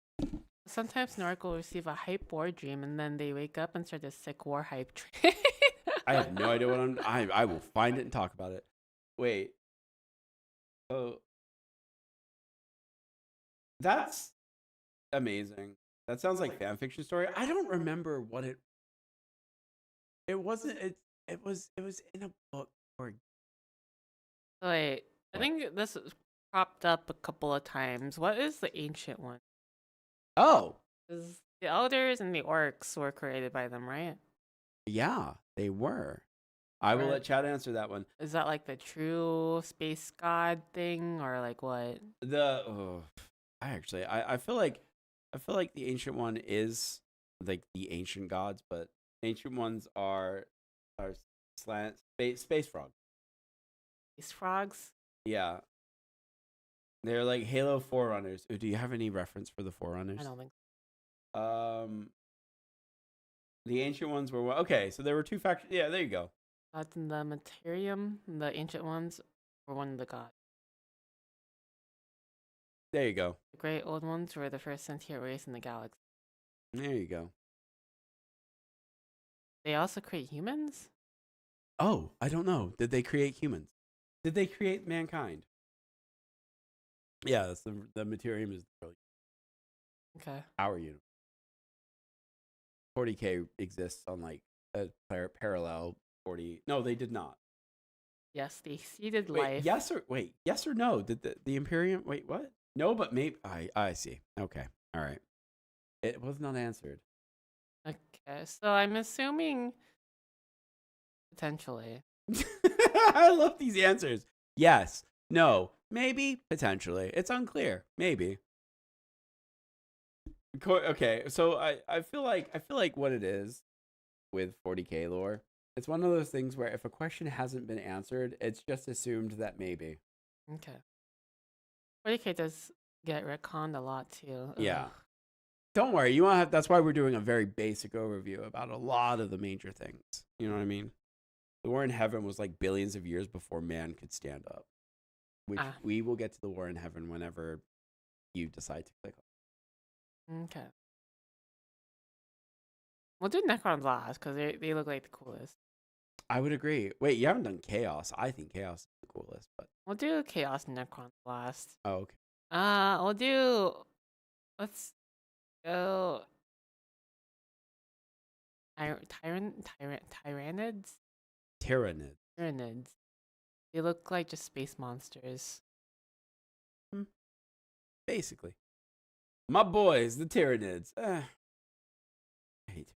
Sometimes Snork will receive a hype war dream and then they wake up and start a sick war hype dream. I have no idea what I will find it and talk about it. Wait. Oh. That's amazing. That sounds like fan fiction story. I don't remember what it wasn't. It was in a book or. Wait, I think this has popped up a couple of times. What is the ancient one? Oh. Because the elders and the orcs were created by them, right? Yeah, they were. I will let Chad answer that one. Is that like the true space god thing, or like what? I feel like the ancient one is like the ancient gods, but ancient ones are space frogs. Space frogs? Yeah. They're like Halo Forerunners. Ooh, do you have any reference for the Forerunners? I don't think so. The ancient ones were okay, so there were two factions. Yeah, there you go. Gods in the Materium, the ancient ones were one of the gods. There you go. The great old ones were the first sentient race in the galaxy. There you go. They also create humans? Oh, I don't know. Did they create humans? Did they create mankind? Yeah, that's the Materium is the Okay. Our universe. 40K exists on like a parallel 40. No, they did not. Yes, they seeded Wait, life. yes or no? Did the Imperium? Wait, what? No, but maybe I see. Okay, all right. It was not answered. Okay, so I'm assuming potentially. I love these answers. Yes, no, Maybe, potentially. It's unclear. Maybe. Okay, so I feel like what it is with 40k lore, it's one of those things where if a question hasn't been answered, it's just assumed that maybe. Okay. 40k does get retconned a lot too. Yeah. Ugh. Don't worry, you won't have. That's why we're doing a very basic overview about a lot of the major things. You know what I mean? The war in heaven was like billions of years before man could stand up, which we will get to the war in heaven whenever you decide to click on. Okay. We'll do Necrons last because they look like the coolest. I would agree. Wait, you haven't done chaos. I think chaos is the coolest, but We'll do Chaos Necrons last. oh, okay. We'll do. Let's go. Tyranids. Tyranid. Tyranids. They look like just space monsters. Basically. My boys, the Tyranids. I hate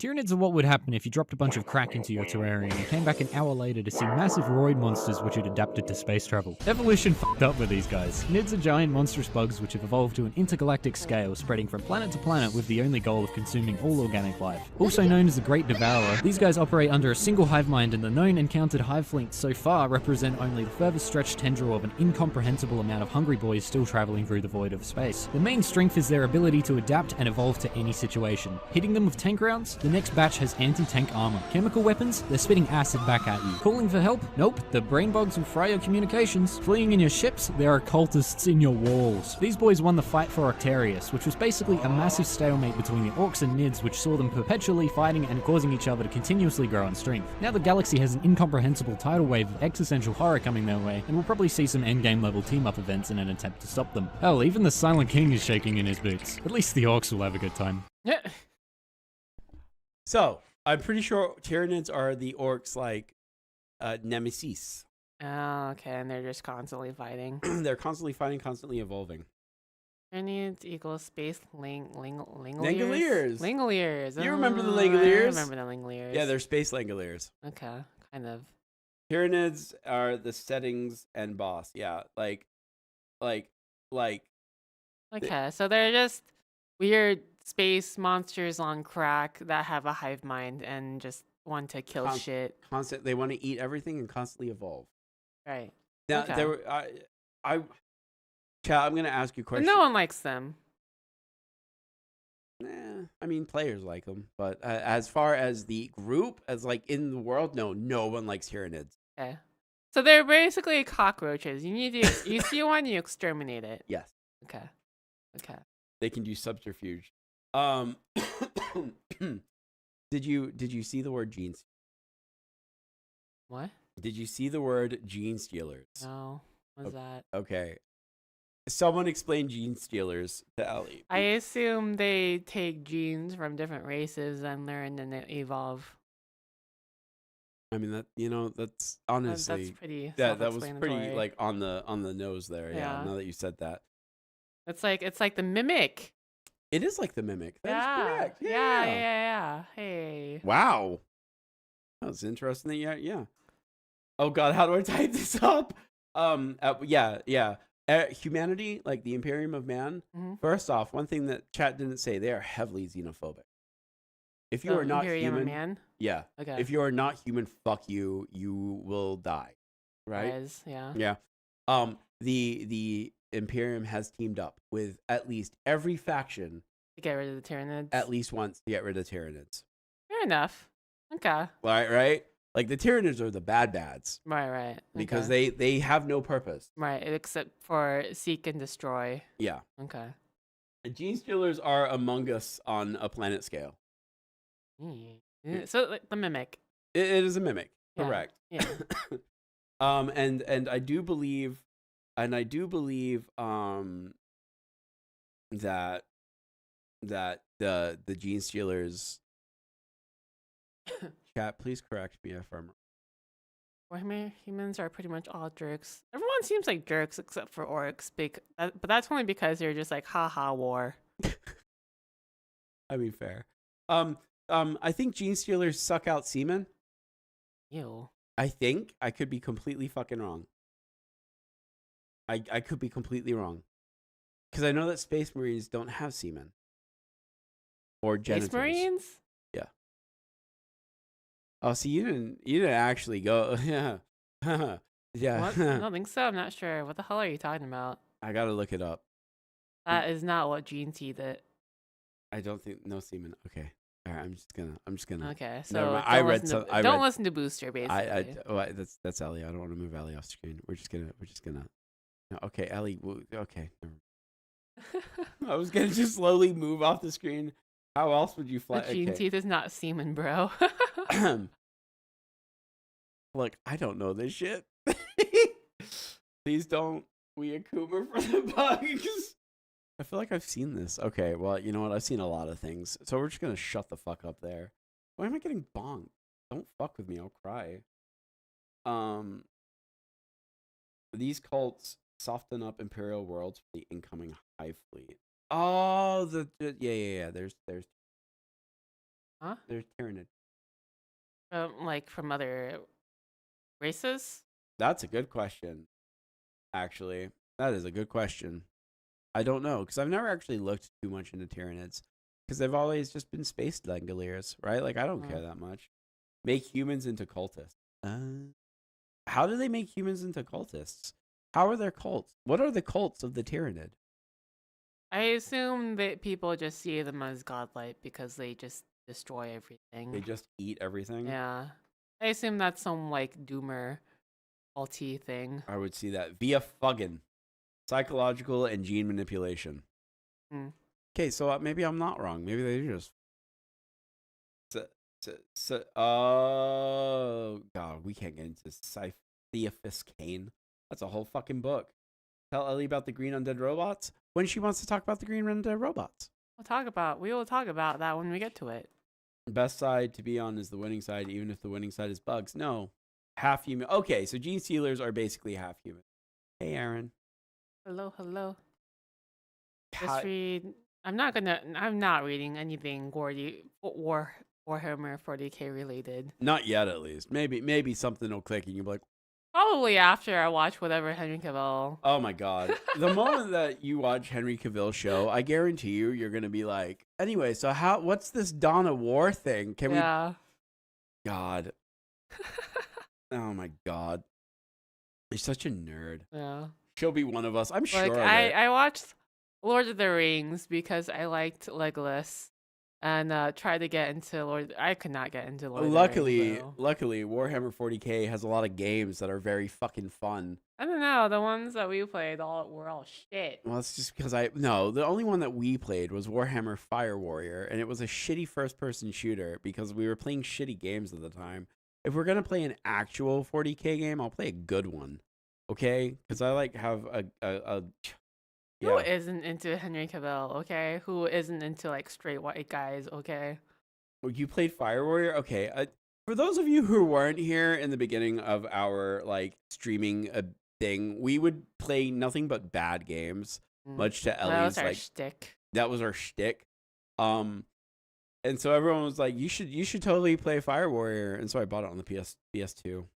Tyranids are what would happen if you dropped a bunch of crack into your terrarium and came back an hour later to see massive roid monsters which had adapted to space travel. Evolution fucked up with these guys. Nids are giant monstrous bugs which have evolved to an intergalactic scale, spreading from planet to planet with the only goal of consuming all organic life. Also known as the Great Devourer, these guys operate under a single hive mind, and the known encountered hive fleets so far represent only the furthest stretched tendril of an incomprehensible amount of hungry boys still traveling through the void of space. The main strength is their ability to adapt and evolve to any situation. Hitting them with tank rounds? The next batch has anti-tank armor. Chemical weapons? They're spitting acid back at you. Calling for help? Nope. The brain bugs will fry your communications. Fleeing in your ships? There are cultists in your walls. These boys won the fight for Octarius, which was basically a massive stalemate between the orcs and nids, which saw them perpetually fighting and causing each other to continuously grow in strength. Now the galaxy has an incomprehensible tidal wave of existential horror coming their way, and we'll probably see some endgame level team-up events in an attempt to stop them. Hell, even the Silent King is shaking in his boots. At least the orcs will have a good time. Yeah. So, I'm pretty sure Tyranids are the orcs' like nemesis. Oh, okay, and they're just constantly fighting. They're constantly fighting, constantly evolving. Tyranids equals space Langoliers. Langoliers. You remember the I Langoliers? remember the Langoliers. Yeah, they're space Langoliers. Okay, kind of. Tyranids are the settings and boss. Yeah, like. Okay, so they're just weird space monsters on crack that have a hive mind and just want to kill shit. They want to eat everything and constantly evolve. Right. Now, Okay. there were, Chad, I'm gonna ask you a But question. no one likes them. I mean, players like them, but as far as the group, as like in the world, no one likes Tyranids. Okay. So they're basically cockroaches. You need to you see one, you exterminate it. Yes, Okay. Okay. they can do subterfuge. Did you see the word gene? What? Did you see the word gene stealers? No. What's that? Okay. Someone explain gene stealers to Ellie. I assume they take genes from different races and learn and they evolve. I mean that's That's honestly pretty that was pretty self-explanatory. like on the nose there. Yeah. Yeah. Now that you said that, It's like the mimic. it is like the mimic. That is correct. Yeah. Hey. Wow. That was interesting. Yeah. Oh God, how do I type this up? Humanity, like the Imperium of Man. Mhm. First off, one thing that chat didn't say, they are heavily xenophobic. If you So are not Imperium of human, Man. yeah. Okay. If you are not human, fuck you. You will die. Right? Guys, yeah. Yeah. The Imperium has teamed up with at least every faction To get rid of the Tyranids. at least once to get rid of Tyranids. Fair enough. Okay. Right? Like the Tyranids are the bads Right. because Okay. they have no purpose. Right, except for seek and destroy. Yeah. Okay. Gene stealers are among us on a planet scale. So like the mimic. It is a mimic, Yeah. correct? Yeah. And I do believe that the gene stealers. Chat, please correct me if I'm wrong. Warhammer humans are pretty much all jerks. Everyone seems like jerks except for orcs, but that's only because they're just like, haha, war. I mean, fair. I think gene stealers suck out semen. Ew. I think I could be completely fucking wrong. I could be completely wrong. Because I know that Space Marines don't have semen. Or genitals. Space Marines? Yeah. Oh, see, you didn't actually go. Yeah. Yeah. What? I don't think so. I'm not sure. What the hell are you talking about? I gotta look it up. That is not what Gene T did. I don't think no semen. Okay. All right. I'm just gonna. Okay, Never so mind. I read some. I don't read. listen to Booster, basically. That's Ellie. I don't want to move Ellie off screen. We're just gonna. No, okay, Ellie. Okay. I was gonna just slowly move off the screen. How else would you fly? The Gene teeth is not semen, bro. Look, I don't know this shit. Please don't. We a Coomer for the bugs. I feel like I've seen this. Okay, well, you know what? I've seen a lot of things. So we're just going to shut the fuck up there. Why am I getting bonked? Don't fuck with me. I'll cry. These cults soften up Imperial worlds for the incoming Hive fleet. Oh, yeah. There's Huh? There's Tyranid. Like from other races? That's a good question. Actually, that is a good question. I don't know, because I've never actually looked too much into Tyranids, because they've always just been space Langoliers, right? Like, I don't care that much. Make humans into cultists. How do they make humans into cultists? How are their cults? What are the cults of the Tyranid? I assume that people just see them as godlike because they just destroy everything. They just eat everything? Yeah. I assume that's some, like, doomer ulti thing. I would see that via fuggin'. Psychological and gene manipulation. Okay, so maybe I'm not wrong. Maybe they just. Oh god, we can't get into Theophis Kane. That's a whole fucking book. Tell Ellie about the green undead robots when she wants to talk about the green undead robots. We will talk about that when we get to it. The best side to be on is the winning side, even if the winning side is bugs. No, half human. Okay, so gene stealers are basically half human. Hey, Aaron. Hello. Just read. I'm not reading anything Warhammer 40k related. Not yet, at least. Maybe something will click and you'll be like, Probably after I watch whatever Henry Cavill. oh my god. The moment that you watch Henry Cavill's show, I guarantee you're gonna be like, anyway, so what's this Dawn of War thing? Can we God. Oh my god. You're such a nerd. Yeah. She'll be one of us. I'm sure. Like, I watched Lord of the Rings because I liked Legolas, and tried to get into I could not get into Lord of the Rings. Luckily, Warhammer 40k has a lot of games that are very fucking fun. I don't know. The ones that we played were all shit. Well, it's just because the only one that we played was Warhammer Fire Warrior, and it was a shitty first-person shooter because we were playing shitty games at the time. If we're gonna play an actual 40k game, I'll play a good one. Okay, because I have a Who isn't into Henry Cavill? Okay, who isn't into like straight white guys? Okay. Well, you played Fire Warrior. Okay, for those of you who weren't here in the beginning of our streaming thing, we would play nothing but bad games, much to Ellie's shtick. That was our shtick. And so everyone was like, "You should totally play Fire Warrior," and so I bought it on the PS2.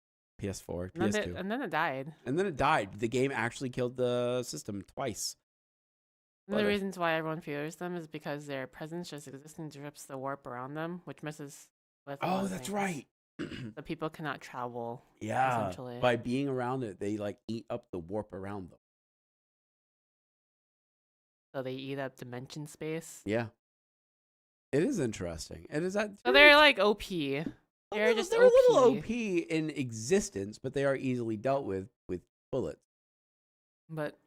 PS4, PS2. And then it died. And then it died. The game actually killed the system twice. One of the reasons why everyone fears them is because their presence just existing disrupts the warp around them, which messes with. Oh, that's right. So people cannot travel. Yeah. Essentially. By being around it, they eat up the warp around them. So they eat up dimension space. Yeah. It is interesting. It is that. So they're like OP. They're just a little OP in existence, but they are easily dealt with bullets. But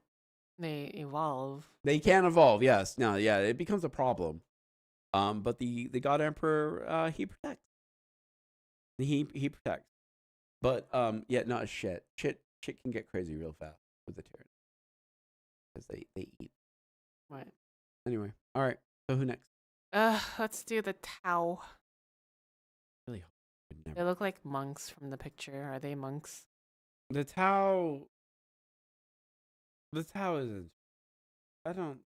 they evolve. They can evolve, yes. No, yeah, it becomes a problem. But the God Emperor, he protects. He protects. But yeah, not shit. Shit can get crazy real fast with the Tyranid. Because they eat. Right. Anyway, all right. So who next? Let's do the Tau. Really. They look like monks from the picture. Are they monks? The Tau isn't. I don't.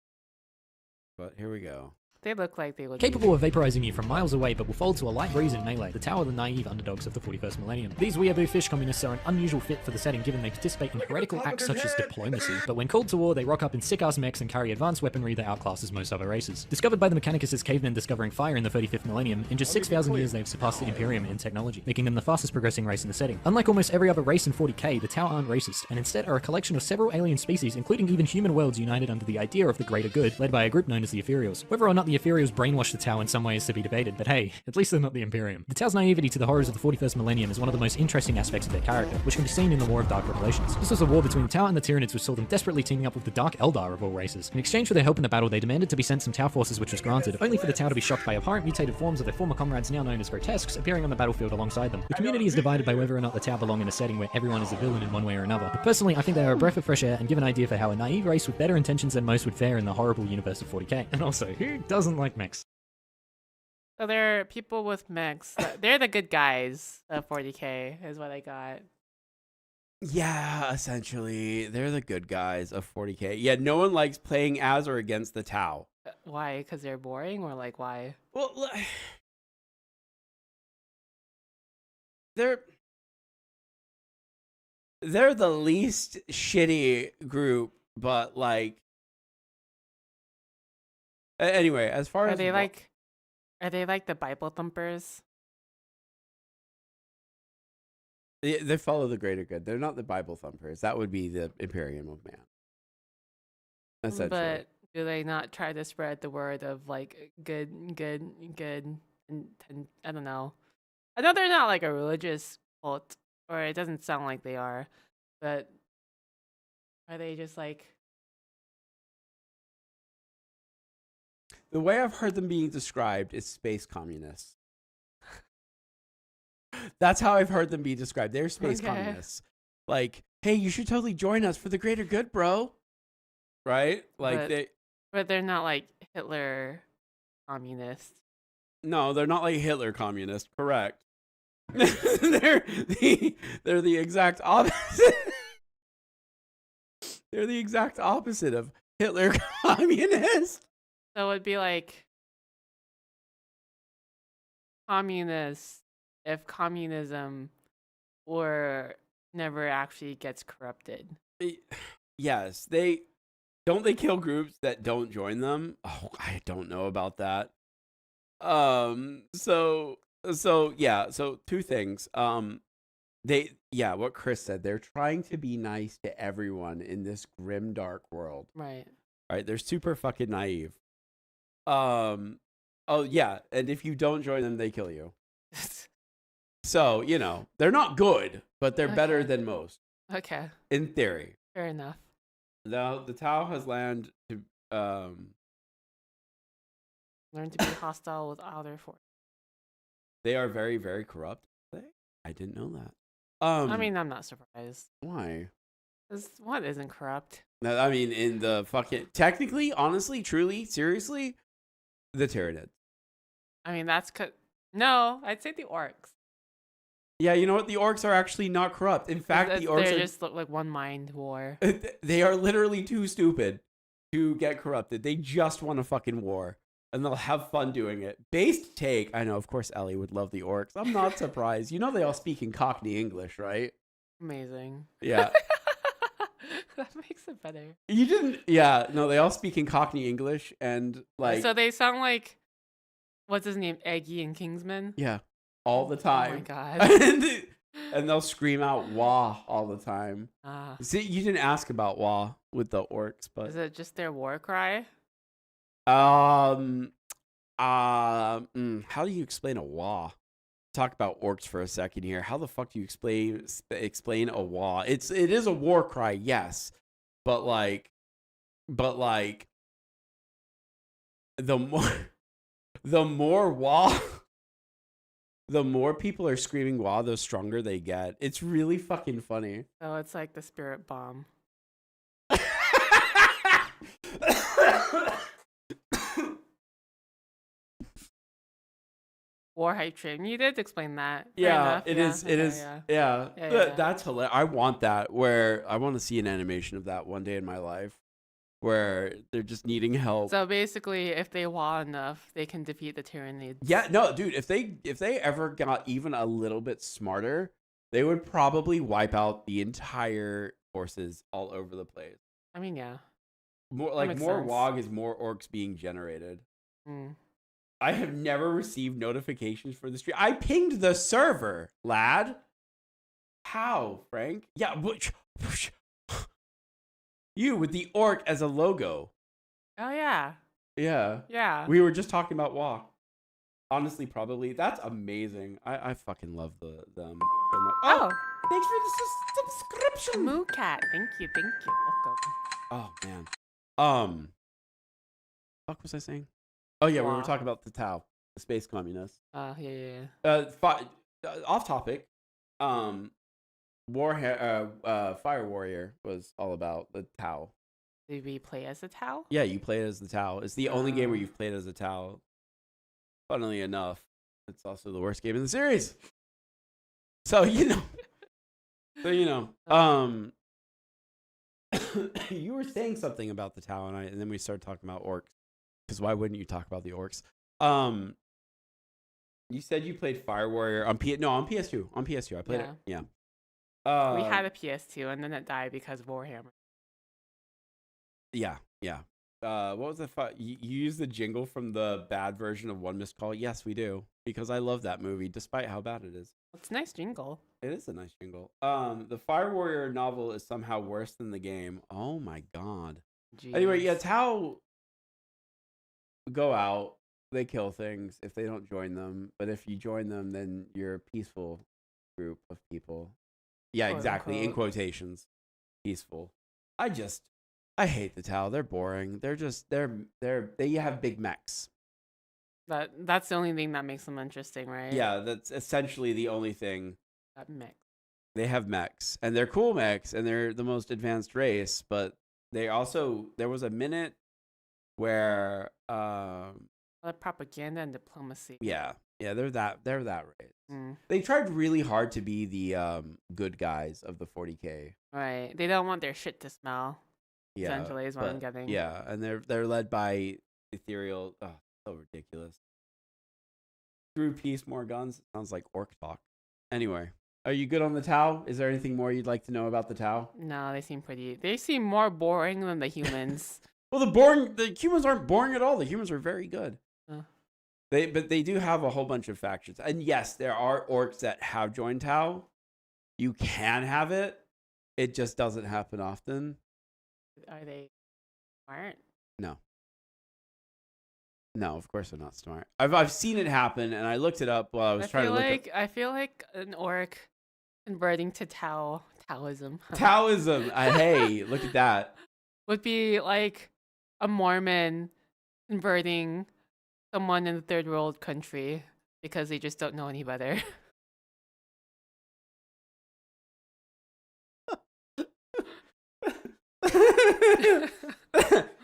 But here we go. they look like they would. Capable of vaporizing you from miles away, but will fold to a light breeze in melee, the Tau are the naive underdogs of the 41st millennium. These weeaboo fish communists are an unusual fit for the setting given they participate in heretical acts such as diplomacy, but when called to war, they rock up in sick-ass mechs and carry advanced weaponry that outclasses most other races. Discovered by the Mechanicus as cavemen discovering fire in the 35th millennium, in just 6,000 years they've surpassed the Imperium in technology, making them the fastest progressing race in the setting. Unlike almost every other race in 40k, the Tau aren't racist, and instead are a collection of several alien species, including even human worlds united under the idea of the greater good, led by a group known as the Ethereals. Whether or not the Ethereals brainwashed the Tau in some way is to be debated, but hey, at least they're not the Imperium. The Tau's naivety to the horrors of the 41st millennium is one of the most interesting aspects of their character, which can be seen in the War of Dark Revelations. This was a war between the Tau and the Tyranids, which saw them desperately teaming up with the Dark Eldar of all races. In exchange for their help in the battle, they demanded to be sent some Tau forces, which was granted, only for the Tau to be shocked by abhorrent mutated forms of their former comrades now known as grotesques appearing on the battlefield alongside them. The community is divided by whether or not the Tau belong in a setting where everyone is a villain in one way or another, but personally I think they are a breath of fresh air and give an idea for how a naive race with better intentions than most would fare in the horrible universe of 40k. And also, who doesn't like mechs? So they're people with mechs. They're the good guys of 40k, is what I got. Yeah, essentially, they're the good guys of 40k. Yeah, no one likes playing as or against the Tau. Why? Because they're boring, or like why? Well, they're the least shitty group, but like anyway, as far as Are they like the Bible thumpers? they follow the greater good. They're not the Bible thumpers. That would be the Imperium of Man. Essentially. But do they not try to spread the word of like good, and I don't know. I know they're not like a religious cult, or it doesn't sound like they are, but are they just like? The way I've heard them being described is space communists. That's how I've heard them be described. They're space communists. Like, hey, you should totally join us for the greater good, bro. Right? Like but they're not like Hitler communists. No, they're not like Hitler communists. Correct. they're the exact opposite. They're the exact opposite of Hitler communist. So it'd be like communists if communism never actually gets corrupted. Yes, they kill groups that don't join them. Oh, I don't know about that. So two things. What Chris said, they're trying to be nice to everyone in this grim dark world. Right. Right? They're super fucking naive. And if you don't join them, they kill you. So, they're not good, but they're better than most. Okay. In theory. Fair enough. Now, the Tau has learned to learn to be hostile with other forces. They are very, very corrupt. I didn't know that. I mean, I'm not surprised. Why? Because what isn't corrupt? No, I mean, in the fucking technically, honestly, truly, seriously, the Tyranid. I mean, no, I'd say the orcs. Yeah, you know what? The orcs are actually not corrupt. In fact, the orcs just look like one mind war. They are literally too stupid to get corrupted. They just want a fucking war, and they'll have fun doing it. Based take, I know, of course, Ellie would love the orcs. I'm not surprised. They all speak in Cockney English, right? Amazing. Yeah. That makes it better. You didn't? Yeah, no, they all speak in Cockney English, and like. So they sound like, what's his name, Eggy in Kingsman? Yeah. All the time. Oh my god. and they'll scream out "wah" all the time. See, you didn't ask about "wah" with the orcs, but is it just their war cry? How do you explain a "wah"? Talk about orcs for a second here. How the fuck do you explain a "wah"? It is a war cry, yes, but like the more "wah." The more people are screaming "wah," the stronger they get. It's really fucking funny. Oh, it's like the spirit bomb. War hype train. You did explain that. Yeah, it is. Yeah. That's hilarious. I want that. I want to see an animation of that one day in my life. where they're just needing help. So basically, if they want enough, they can defeat the Tyranids. Yeah, no, dude, if they ever got even a little bit smarter, they would probably wipe out the entire forces all over the place. I mean, yeah. More makes more sense. WoG is more orcs being generated. Mm. I have never received notifications for the stream. I pinged the server, lad. How, Frank? Yeah, you with the orc as a logo. Oh yeah. Yeah. Yeah. We were just talking about WoG. Honestly, probably. That's amazing. I fucking love them so much. Oh, Thanks for the subscription. Moo Cat. Thank you. Welcome. Oh man. Fuck was I saying? Oh yeah, we were talking about the Tau, the space communists. Yeah. Off topic. Fire Warrior was all about the Tau. Did we play as a Tau? Yeah, you played as the Tau. It's the only game where you've played as a Tau. Funnily enough, it's also the worst game in the series. So you know. You were saying something about the Tau, and then we started talking about orcs. Because why wouldn't you talk about the orcs? You said you played Fire Warrior on PS2. On PS2, I played it. Yeah. We had a PS2, and then it died because of Warhammer. Yeah. What was the you used the jingle from the bad version of One Missed Call? Yes, we do, because I love that movie, despite how bad it is. It's a nice jingle. It is a nice jingle. The Fire Warrior novel is somehow worse than the game. Oh my god. Jeez. Anyway, yeah, Tau go out. They kill things if they don't join them, but if you join them, then you're a peaceful group of people. Yeah, Quote, exactly. unquote. In quotations, peaceful. I hate the Tau. They're boring. They have big mechs. That's the only thing that makes them interesting, right? Yeah, that's essentially the only thing. That mix. They have mechs, and they're cool mechs, and they're the most advanced race. But there was a minute where Propaganda and diplomacy. yeah, they're that race. Mm. They tried really hard to be the good guys of the 40K. Right. They don't want their shit to smell. Yeah, Essentially is what I'm getting. Yeah, and they're led by ethereal. Oh, so ridiculous. Screw peace, more guns. Sounds like orc talk. Anyway, are you good on the Tau? Is there anything more you'd like to know about the Tau? No, they seem more boring than the humans. Well, the humans aren't boring at all. The humans are very good. But they do have a whole bunch of factions. And yes, there are orcs that have joined Tau. You can have it. It just doesn't happen often. Are they smart? No, of course they're not smart. I've seen it happen, and I looked it up while I was trying to look up. I feel like an orc converting to Taoism. Taoism. Hey, look at that. Would be like a Mormon converting someone in a third world country because they just don't know any better.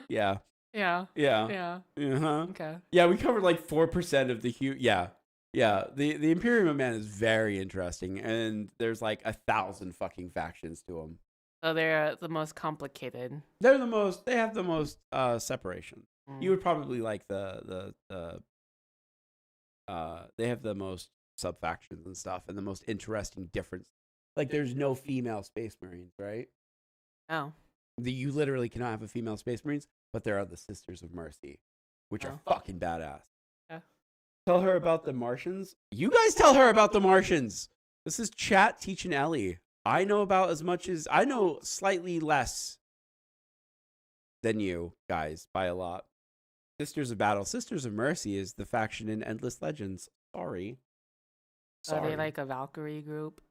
Yeah. Yeah. Uh-huh. Okay. Yeah, we covered like 4% of the Yeah. The Imperium of Man is very interesting, and there's like 1,000 fucking factions to them. So they're the most complicated. They have the most separation. Mm. You would probably like they have the most sub factions and stuff, and the most interesting difference. Like, there's no female space marines, right? Oh. You literally cannot have a female space marines, but there are the Sisters of Mercy, which are Oh. fucking badass. Yeah. Tell her about the Martians. You guys tell her about the Martians. This is chat teaching Ellie. I know slightly less than you guys by a lot. Sisters of Battle. Sisters of Mercy is the faction in Endless Legends. Sorry. Are they like a Valkyrie group?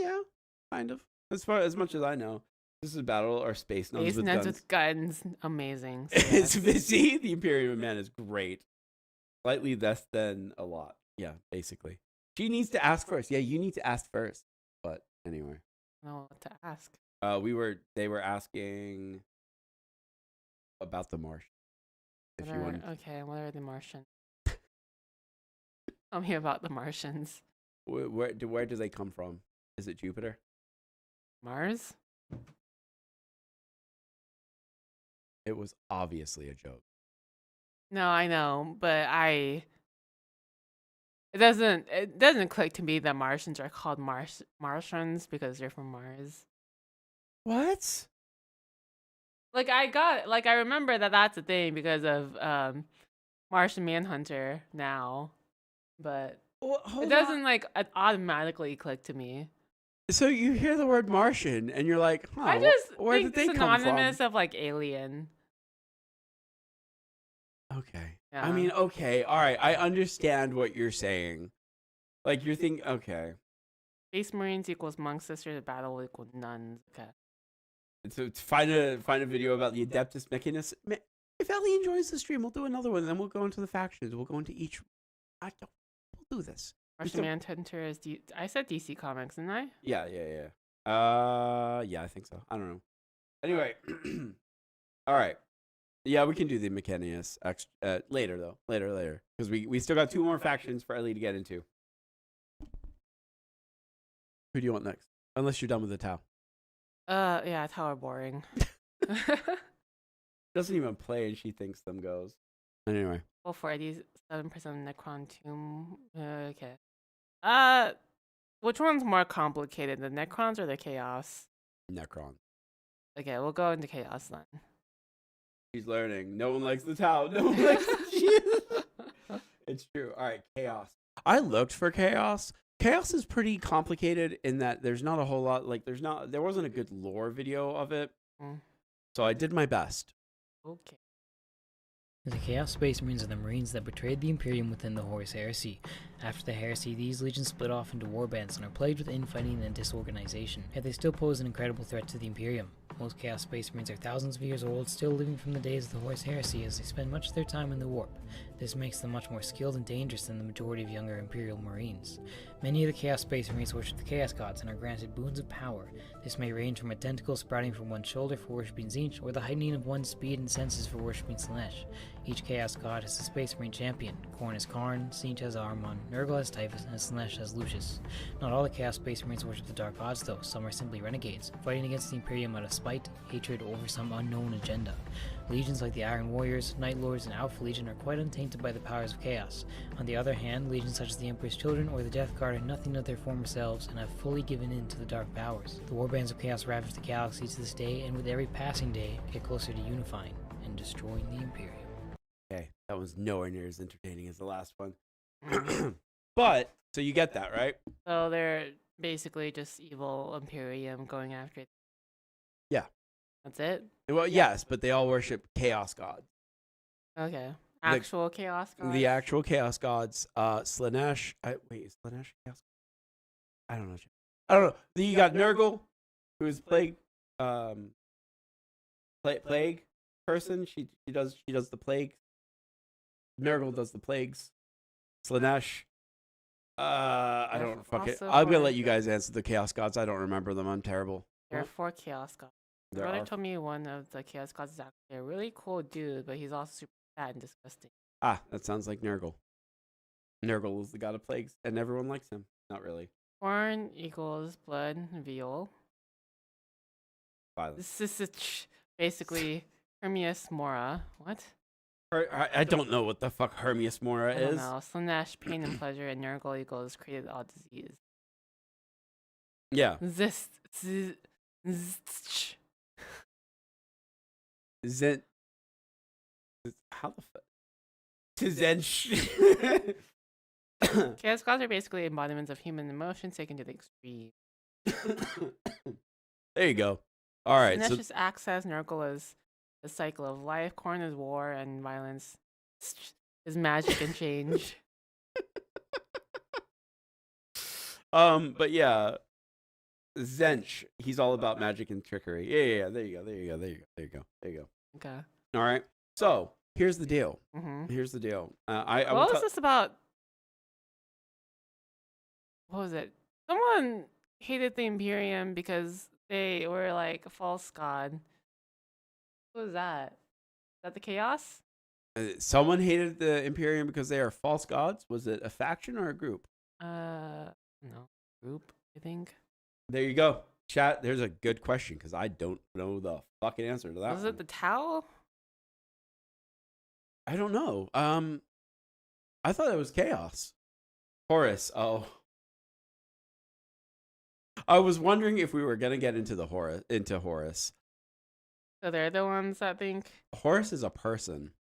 Yeah, kind of. As much as I know. This is Battle or Space Nuns with guns. With guns. Amazing. So It's busy. The Imperium of Man is great. Slightly less than a lot. Yeah, basically. She needs to ask first. Yeah, you need to ask first. But anyway. I don't know what to ask. They were asking about the Martian. Okay, what are the Martians? Tell me about the Martians. Where do they come from? Is it Jupiter? Mars? It was obviously a joke. No, I know, but it doesn't click to me that Martians are called Martians because they're from Mars. What? Like I remember that that's a thing because of Martian Manhunter now, but Well, it hold doesn't on. like automatically click to me. So you hear the word Martian and you're like, huh, I just where think did they come from? synonymous of like alien. Okay. Yeah. I mean, okay, all right. I understand what you're saying. Like you're thinking, okay. Space Marines equals monk sisters, battle equals nuns. Okay. So find a video about the Adeptus Mechanicus. If Ellie enjoys the stream, we'll do another one. Then we'll go into the factions. We'll go into each. We'll do this. Martian Manhunter is I said DC Comics, didn't I? Yeah. Yeah, I think so. I don't know. Anyway, all right. Yeah, we can do the Mechanicus later though. Later, because we still got 2 more factions for Ellie to get into. Who do you want next? Unless you're done with the Tau. Yeah, Tower boring. Doesn't even play, and she thinks them goes. Anyway. Well, for 87% Necron Tomb. Okay. Which one's more complicated, the Necrons or the Chaos? Necron. Okay, we'll go into Chaos then. She's learning. No one likes the Tau. No one likes the It's true. All right, Chaos. I looked for Chaos. Chaos is pretty complicated in that there's not a whole lot. Like, there wasn't a good lore video of it. So I did my best. Okay. The Chaos Space Marines are the Marines that betrayed the Imperium within the Horus Heresy. After the Heresy, these legions split off into warbands and are plagued with infighting and disorganization, yet they still pose an incredible threat to the Imperium. Most Chaos Space Marines are thousands of years old, still living from the days of the Horus Heresy as they spend much of their time in the warp. This makes them much more skilled and dangerous than the majority of younger Imperial Marines. Many of the Chaos Space Marines worship the Chaos Gods and are granted boons of power. This may range from a tentacle sprouting from one's shoulder for worshipping Tzeentch, or the heightening of one's speed and senses for worshipping Slaanesh. Each Chaos God has a Space Marine champion. Khorne has Karn, Tzeentch has Armon, Nurgle has Typhus, and Slaanesh has Lucius. Not all the Chaos Space Marines worship the Dark Gods though, some are simply renegades, fighting against the Imperium out of spite, hatred, or for some unknown agenda. Legions like the Iron Warriors, Night Lords, and Alpha Legion are quite untainted by the powers of chaos. On the other hand, legions such as the Emperor's Children or the Death Guard are nothing of their former selves and have fully given in to the dark powers. The warbands of chaos ravage the galaxy to this day, and with every passing day, get closer to unifying and destroying the Imperium. Okay, that was nowhere near as entertaining as the last one. But, so you get that, right? So they're basically just evil Imperium going after it. Yeah. That's it? Well, yes, but they all worship Chaos Gods. Okay. Actual Chaos Gods? The actual Chaos Gods. Slaanesh. Wait, is Slaanesh Chaos? I don't know. You got Nurgle, who is plague person. She does the plague. Nurgle does the plagues. Slaanesh. I don't fuck it. I'm gonna let you guys answer the Chaos Gods. I don't remember them. I'm terrible. There are 4 Chaos Gods. My brother told me one of the Chaos Gods is actually a really cool dude, but he's also super fat and disgusting. Ah, that sounds like Nurgle. Nurgle is the god of plagues, and everyone likes him. Not really. Khorne equals blood, veal. Violence. This is basically Hermias Mora. What? I don't know what the fuck Hermias Mora I don't is. know. Slaanesh, pain and pleasure, and Nurgle equals created all disease. Yeah. Zent. How the fuck? Tzench. Chaos Gods are basically embodiments of human emotions taken to the extreme. There you go. All right. Slaanesh So just acts as Nurgle is the cycle of life. Khorne is war and violence. Is magic and change. But yeah, Tzench. He's all about magic and trickery. Yeah. There you go. Okay. All right. So here's the deal. Mm-hmm. Here's the deal. What was this about? What was it? Someone hated the Imperium because they were like a false god. What was that? Is that the Chaos? Someone hated the Imperium because they are false gods. Was it a faction or a group? No. Group, I think. There you go. Chat, there's a good question because I don't know the fucking answer to that. Was one. it the Tau? I don't know. I thought it was chaos. Horus. Oh. I was wondering if we were gonna get into Horus. So they're the ones that think Horus is a person.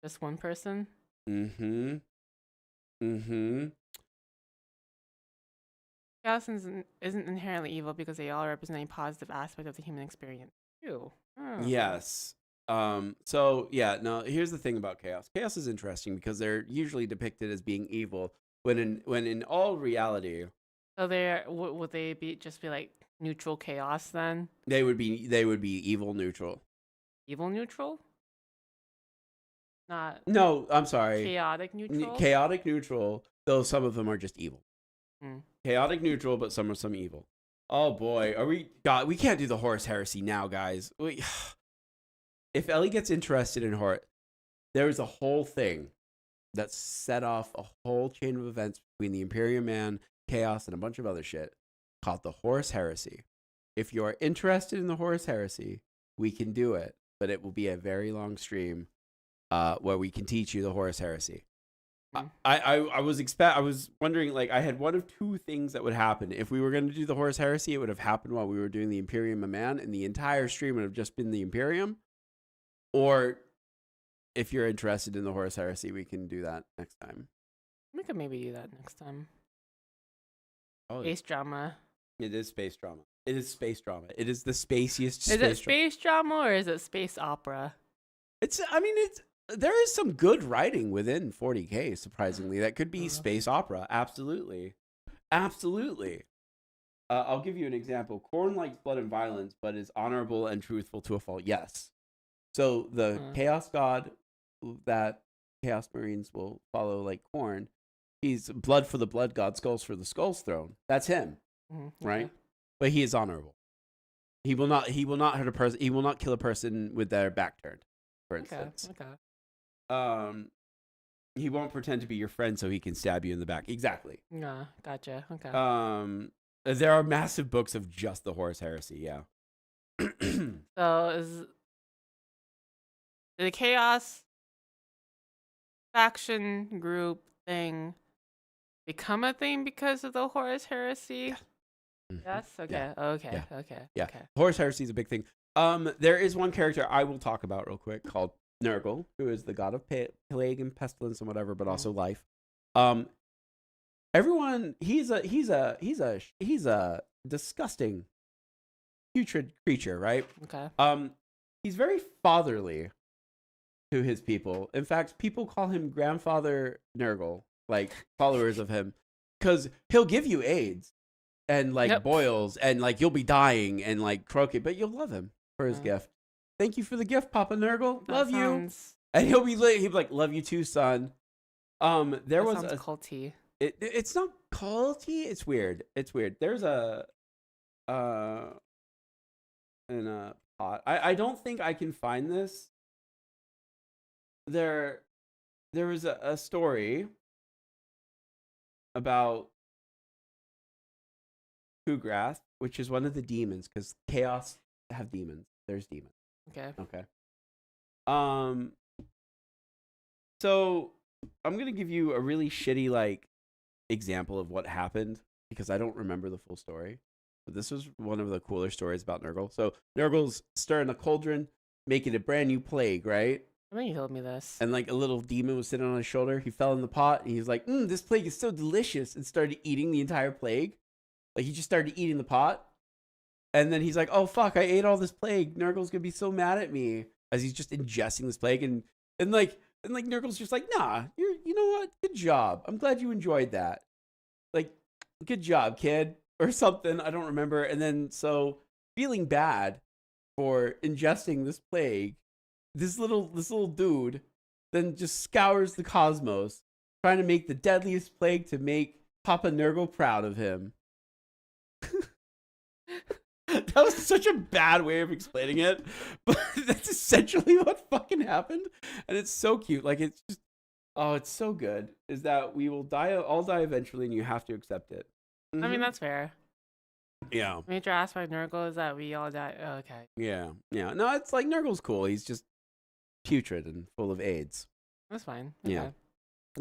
just one person. Mm-hmm. Mm-hmm. Chaos isn't inherently evil because they all represent a positive aspect of the human experience. Ew. Oh. Yes. So yeah, no, here's the thing about chaos. Chaos is interesting because they're usually depicted as being evil when in all reality So would they just be like neutral chaos then? they would be evil neutral. Evil neutral? Not No, I'm sorry. chaotic neutral? Chaotic neutral, though some of them are just evil. Hmm. Chaotic neutral, but some are some evil. Oh boy, we can't do the Horus heresy now, guys. If Ellie gets interested in Horus, there's a whole thing that set off a whole chain of events between the Imperium Man, Chaos, and a bunch of other shit called the Horus heresy. If you are interested in the Horus heresy, we can do it, but it will be a very long stream where we can teach you the Horus heresy. I was wondering, like, I had one of two things that would happen. If we were going to do the Horus heresy, it would have happened while we were doing the Imperium of Man, and the entire stream would have just been the Imperium. Or if you're interested in the Horus heresy, we can do that next time. We could maybe do that next time. Oh, Space drama. it is space drama. It is space drama. It is the spaciest. Is it space drama or is it space opera? There is some good writing within 40K. Surprisingly, that could be space opera. Absolutely, absolutely. I'll give you an example. Khorne likes blood and violence, but is honorable and truthful to a fault. Yes. So the Chaos God that Chaos Marines will follow, like Khorne, he's blood for the blood god, skulls for the skulls throne. That's him, right? But he is honorable. He will not hurt a person. He will not kill a person with their back turned, for instance. Okay. He won't pretend to be your friend so he can stab you in the back. Exactly. Yeah, gotcha. Okay. There are massive books of just the Horus heresy. Yeah. So is the chaos faction group thing become a thing because of the Horus heresy? Yes. Okay. Yeah. Okay. Yeah. Okay. Yeah. Okay. Horus heresy is a big thing. There is one character I will talk about real quick called Nurgle, who is the god of plague and pestilence and whatever, but also life. Everyone, he's a disgusting, putrid creature, right? Okay. He's very fatherly to his people. In fact, people call him Grandfather Nurgle, like followers of him, because he'll give you AIDS and like boils and like you'll be dying and like croaking, but you'll love him for his gift. Thank you for the gift, Papa Nurgle. Love you. And he'll be like, love you too, son. There was a culty. It's not culty. It's weird. There's a in a pot. I don't think I can find this. There was a story about Kugrath, which is one of the demons, because chaos have demons. There's demons. Okay. So I'm gonna give you a really shitty like example of what happened because I don't remember the full story. But this was one of the cooler stories about Nurgle. So Nurgle's stirring a cauldron, making a brand new plague, right? I think you told me this. And like a little demon was sitting on his shoulder. He fell in the pot and he was like, this plague is so delicious, and started eating the entire plague. Like he just started eating the pot. And then he's like, oh fuck, I ate all this plague. Nurgle's gonna be so mad at me as he's just ingesting this plague. And Nurgle's just like, nah, you know what? Good job. I'm glad you enjoyed that. Like, good job, kid. Or something. I don't remember. And then so feeling bad for ingesting this plague, this little dude then just scours the cosmos, trying to make the deadliest plague to make Papa Nurgle proud of him. That was such a bad way of explaining it, but that's essentially what fucking happened. And it's so cute. Like, it's just, oh, it's so good. Is that we will all die eventually, and you have to accept it. I mean, that's fair. Yeah. Major aspect of Nurgle is that we all die. Oh, okay. Yeah. No, it's like Nurgle's cool. He's just putrid and full of AIDS. That's fine. Yeah. Okay. And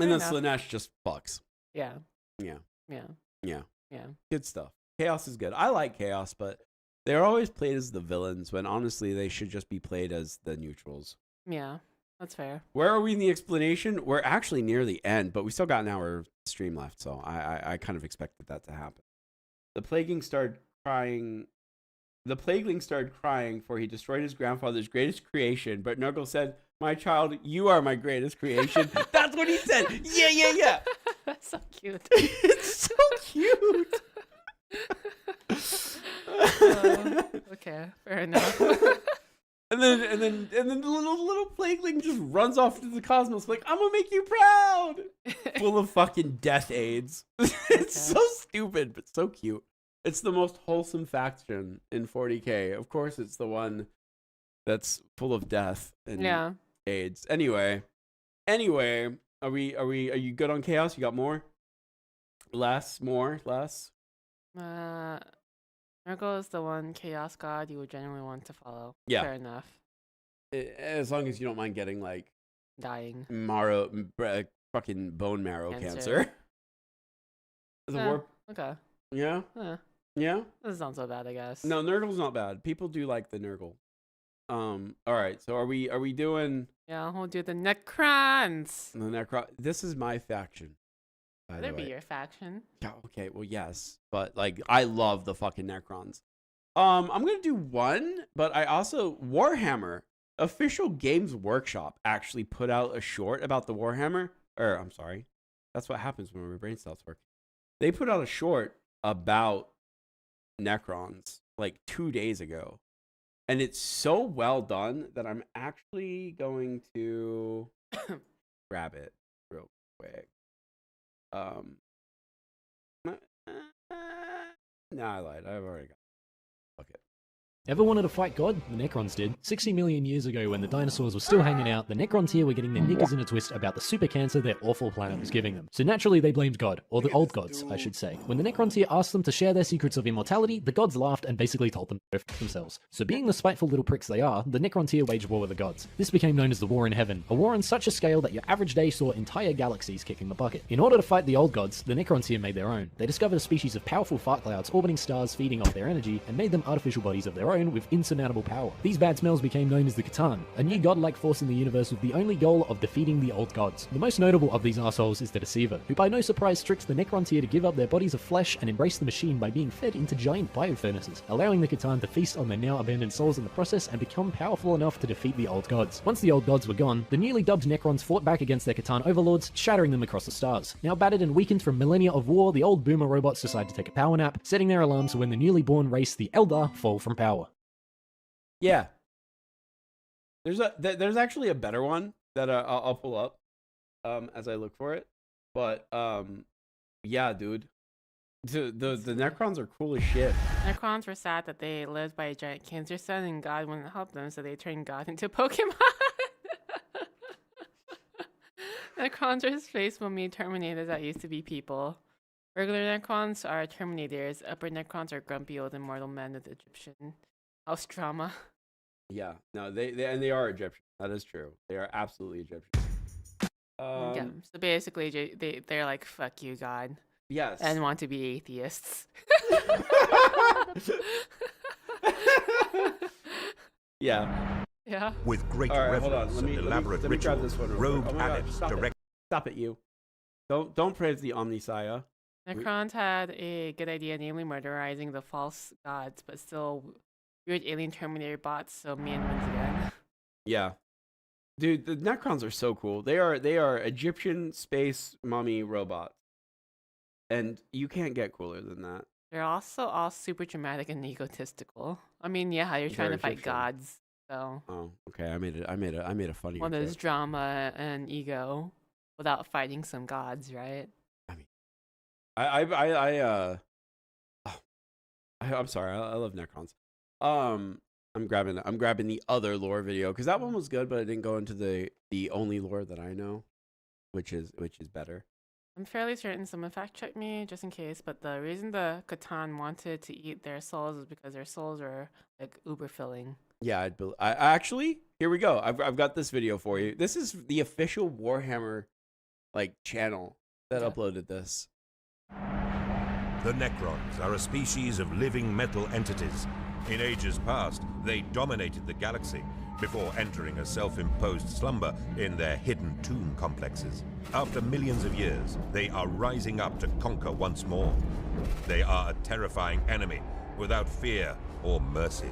Fair then enough. Slanesh just fucks. Yeah. Yeah. Yeah. Yeah. Yeah. Good stuff. Chaos is good. I like Chaos, but they're always played as the villains when honestly they should just be played as the neutrals. Yeah. That's fair. Where are we in the explanation? We're actually near the end, but we still got an hour of stream left, so I kind of expected that to happen. The Plagueling started crying, for he destroyed his grandfather's greatest creation, but Nurgle said, "My child, you are my greatest creation." That's what he said. Yeah. That's so cute. It's so cute. Okay, fair enough. And then the little Plagueling just runs off into the cosmos like, "I'm gonna make you proud." Full of fucking death aids. It's so stupid, but so cute. It's the most wholesome faction in 40K. Of course, it's the one that's full of death and AIDS. Anyway, are you good on Chaos? You got more? Less? Nurgle is the one chaos god you would generally want to follow. Yeah. Fair enough. As long as you don't mind getting like Dying. fucking bone marrow cancer. Okay. Yeah? Yeah? This sounds so bad, I guess. No, Nurgle's not bad. People do like the Nurgle. All right. So are we doing Yeah, we'll do the Necrons. the Necron? This is my faction. By the That'd be way. your faction. Yeah, okay, well yes. But like I love the fucking Necrons. I'm gonna do one, but I also Warhammer Official Games Workshop actually put out a short about the Warhammer. Or I'm sorry. That's what happens when my brain stops working. They put out a short about Necrons like 2 days ago. And it's so well done that I'm actually going to grab it real quick. No, I lied. I've already got it. Fuck it. Ever wanted to fight God? The Necrons did. 60 million years ago, when the dinosaurs were still hanging out, the Necrons here were getting their knickers in a twist about the super cancer their awful planet was giving them. So naturally, they blamed God, or the old gods, I should say. When the Necrons here asked them to share their secrets of immortality, the gods laughed and basically told them to go f themselves. So being the spiteful little pricks they are, the Necrons here waged war with the gods. This became known as the War in Heaven, a war on such a scale that your average day saw entire galaxies kicking the bucket. In order to fight the old gods, the Necrons here made their own. They discovered a species of powerful fart clouds orbiting stars feeding off their energy, and made them artificial bodies of their own with insurmountable power. These bad smells became known as the Catan, a new godlike force in the universe with the only goal of defeating the old gods. The most notable of these assholes is the Deceiver, who by no surprise tricks the Necrons here to give up their bodies of flesh and embrace the machine by being fed into giant biofurnaces, allowing the Catan to feast on their now abandoned souls in the process and become powerful enough to defeat the old gods. Once the old gods were gone, the newly dubbed Necrons fought back against their Catan overlords, shattering them across the stars. Now battered and weakened from millennia of war, the old boomer robots decide to take a power nap, setting their alarms when the newly born race, the Eldar, fall from power. Yeah. There's actually a better one that I'll pull up as I look for it. But yeah, dude. The Necrons are cool as shit. Necrons were sad that they lived by a giant cancer sun and God wouldn't help them, so they turned God into Pokemon. Necrons are space mummy Terminators that used to be people. Regular Necrons are Terminators. Upper Necrons are grumpy old immortal men with Egyptian house trauma. Yeah, no, they are Egyptian. That is true. They are absolutely Egyptian. Yeah, so basically, they're like, fuck you, God. Yes. And want to be atheists. Yeah. Yeah. With great All right, hold on. reverence Let and me elaborate grab ritual, this one real robed quick. Oh my adepts God, direct. Stop it, you. Don't praise the Omnisaya. Necrons had a good idea, namely murderizing the false gods, but still weird alien Terminator bots, so man wins again. Yeah. Dude, the Necrons are so cool. They are Egyptian space mummy robots. And you can't get cooler than that. They're also all super dramatic and egotistical. I mean, yeah, you're trying to fight Egyptian. gods, so Oh, okay. I made a funny. one there's drama and ego without fighting some gods, right? I'm sorry. I love Necrons. I'm grabbing the other lore video because that one was good, but it didn't go into the only lore that I know, which is better. I'm fairly certain someone fact checked me just in case, but the reason the Catan wanted to eat their souls is because their souls are like uber filling. Yeah, I actually here we go. I've got this video for you. This is the official Warhammer channel that uploaded this. The Necrons are a species of living metal entities. In ages past, they dominated the galaxy before entering a self-imposed slumber in their hidden tomb complexes. After millions of years, they are rising up to conquer once more. They are a terrifying enemy without fear or mercy.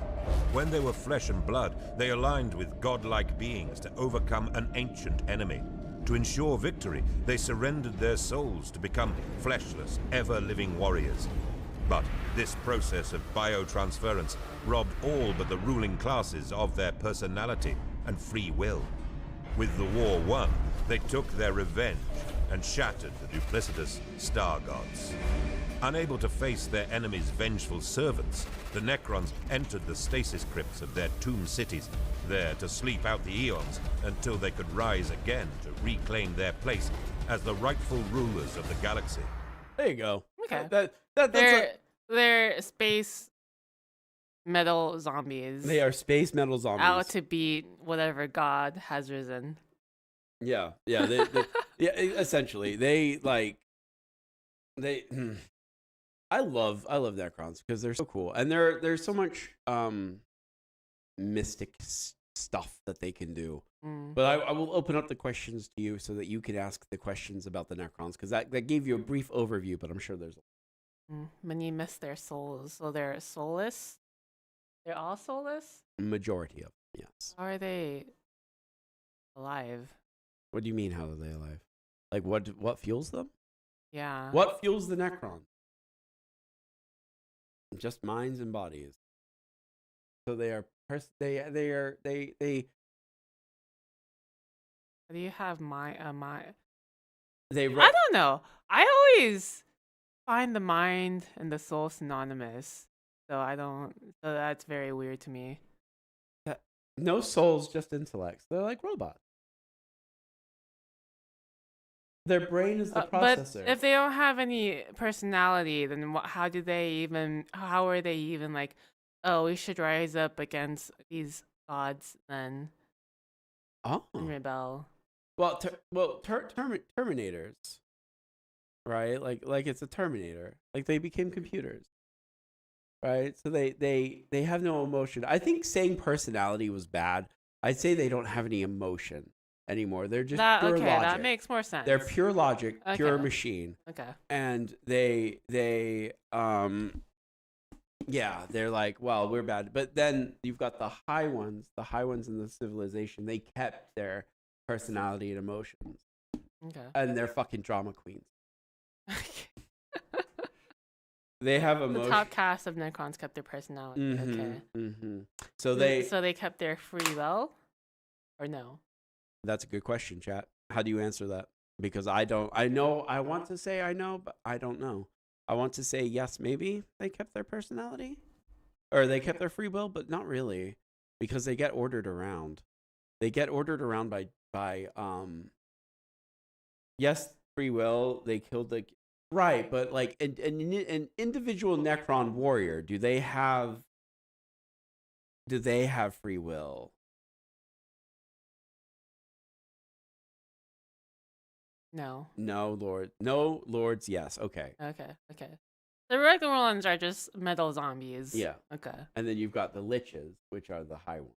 When they were flesh and blood, they aligned with godlike beings to overcome an ancient enemy. To ensure victory, they surrendered their souls to become fleshless, ever-living warriors. But this process of biotransference robbed all but the ruling classes of their personality and free will. With the war won, they took their revenge and shattered the duplicitous star gods. Unable to face their enemies' vengeful servants, the Necrons entered the stasis crypts of their tomb cities, there to sleep out the eons until they could rise again to reclaim their place as the rightful rulers of the galaxy. There you go. Okay. They're space metal zombies. They are space metal zombies. Out to beat whatever god has risen. Yeah. They yeah. Essentially, they. I love Necrons because they're so cool, and there's so much mystic stuff that they can do. But I will open up the questions to you so that you can ask the questions about the Necrons, because that gave you a brief overview, but I'm sure there's Many miss their souls, so they're soulless. They're all soulless? a majority of them, yes. How are they alive? What do you mean, how are they alive? Like, what fuels them? Yeah. What fuels the Necron? Just minds and bodies. So they are they How do you have they I don't know. I always find the mind and the soul synonymous. So that's very weird to me. no souls, just intellects. They're like robots. Their brain is the processor. But if they don't have any personality, then how are they even like, oh, we should rise up against these gods then and rebel? Well, Terminators, right? Like it's a Terminator. Like they became computers, right? So they have no emotion. I think saying personality was bad. I'd say they don't have any emotion anymore. They're just pure logic. That makes more sense. They're pure logic, pure machine. Okay. And they yeah, they're like, well, we're bad. But then you've got the high ones in the civilization. They kept their personality and emotions. Okay. And they're fucking drama queens. They have emotion. The top cast of Necrons kept their personality. Okay. So they kept their free will, or no? That's a good question, chat. How do you answer that? Because I don't. I know. I want to say I know, but I don't know. I want to say yes, maybe they kept their personality, or they kept their free will, but not really, because they get ordered around. They get ordered around by yes, free will. They killed the right, but like an individual Necron warrior, do they have free will? No. No, lords, yes. Okay. Okay. The regular ones are just metal zombies. Yeah. Okay. And then you've got the liches, which are the high ones.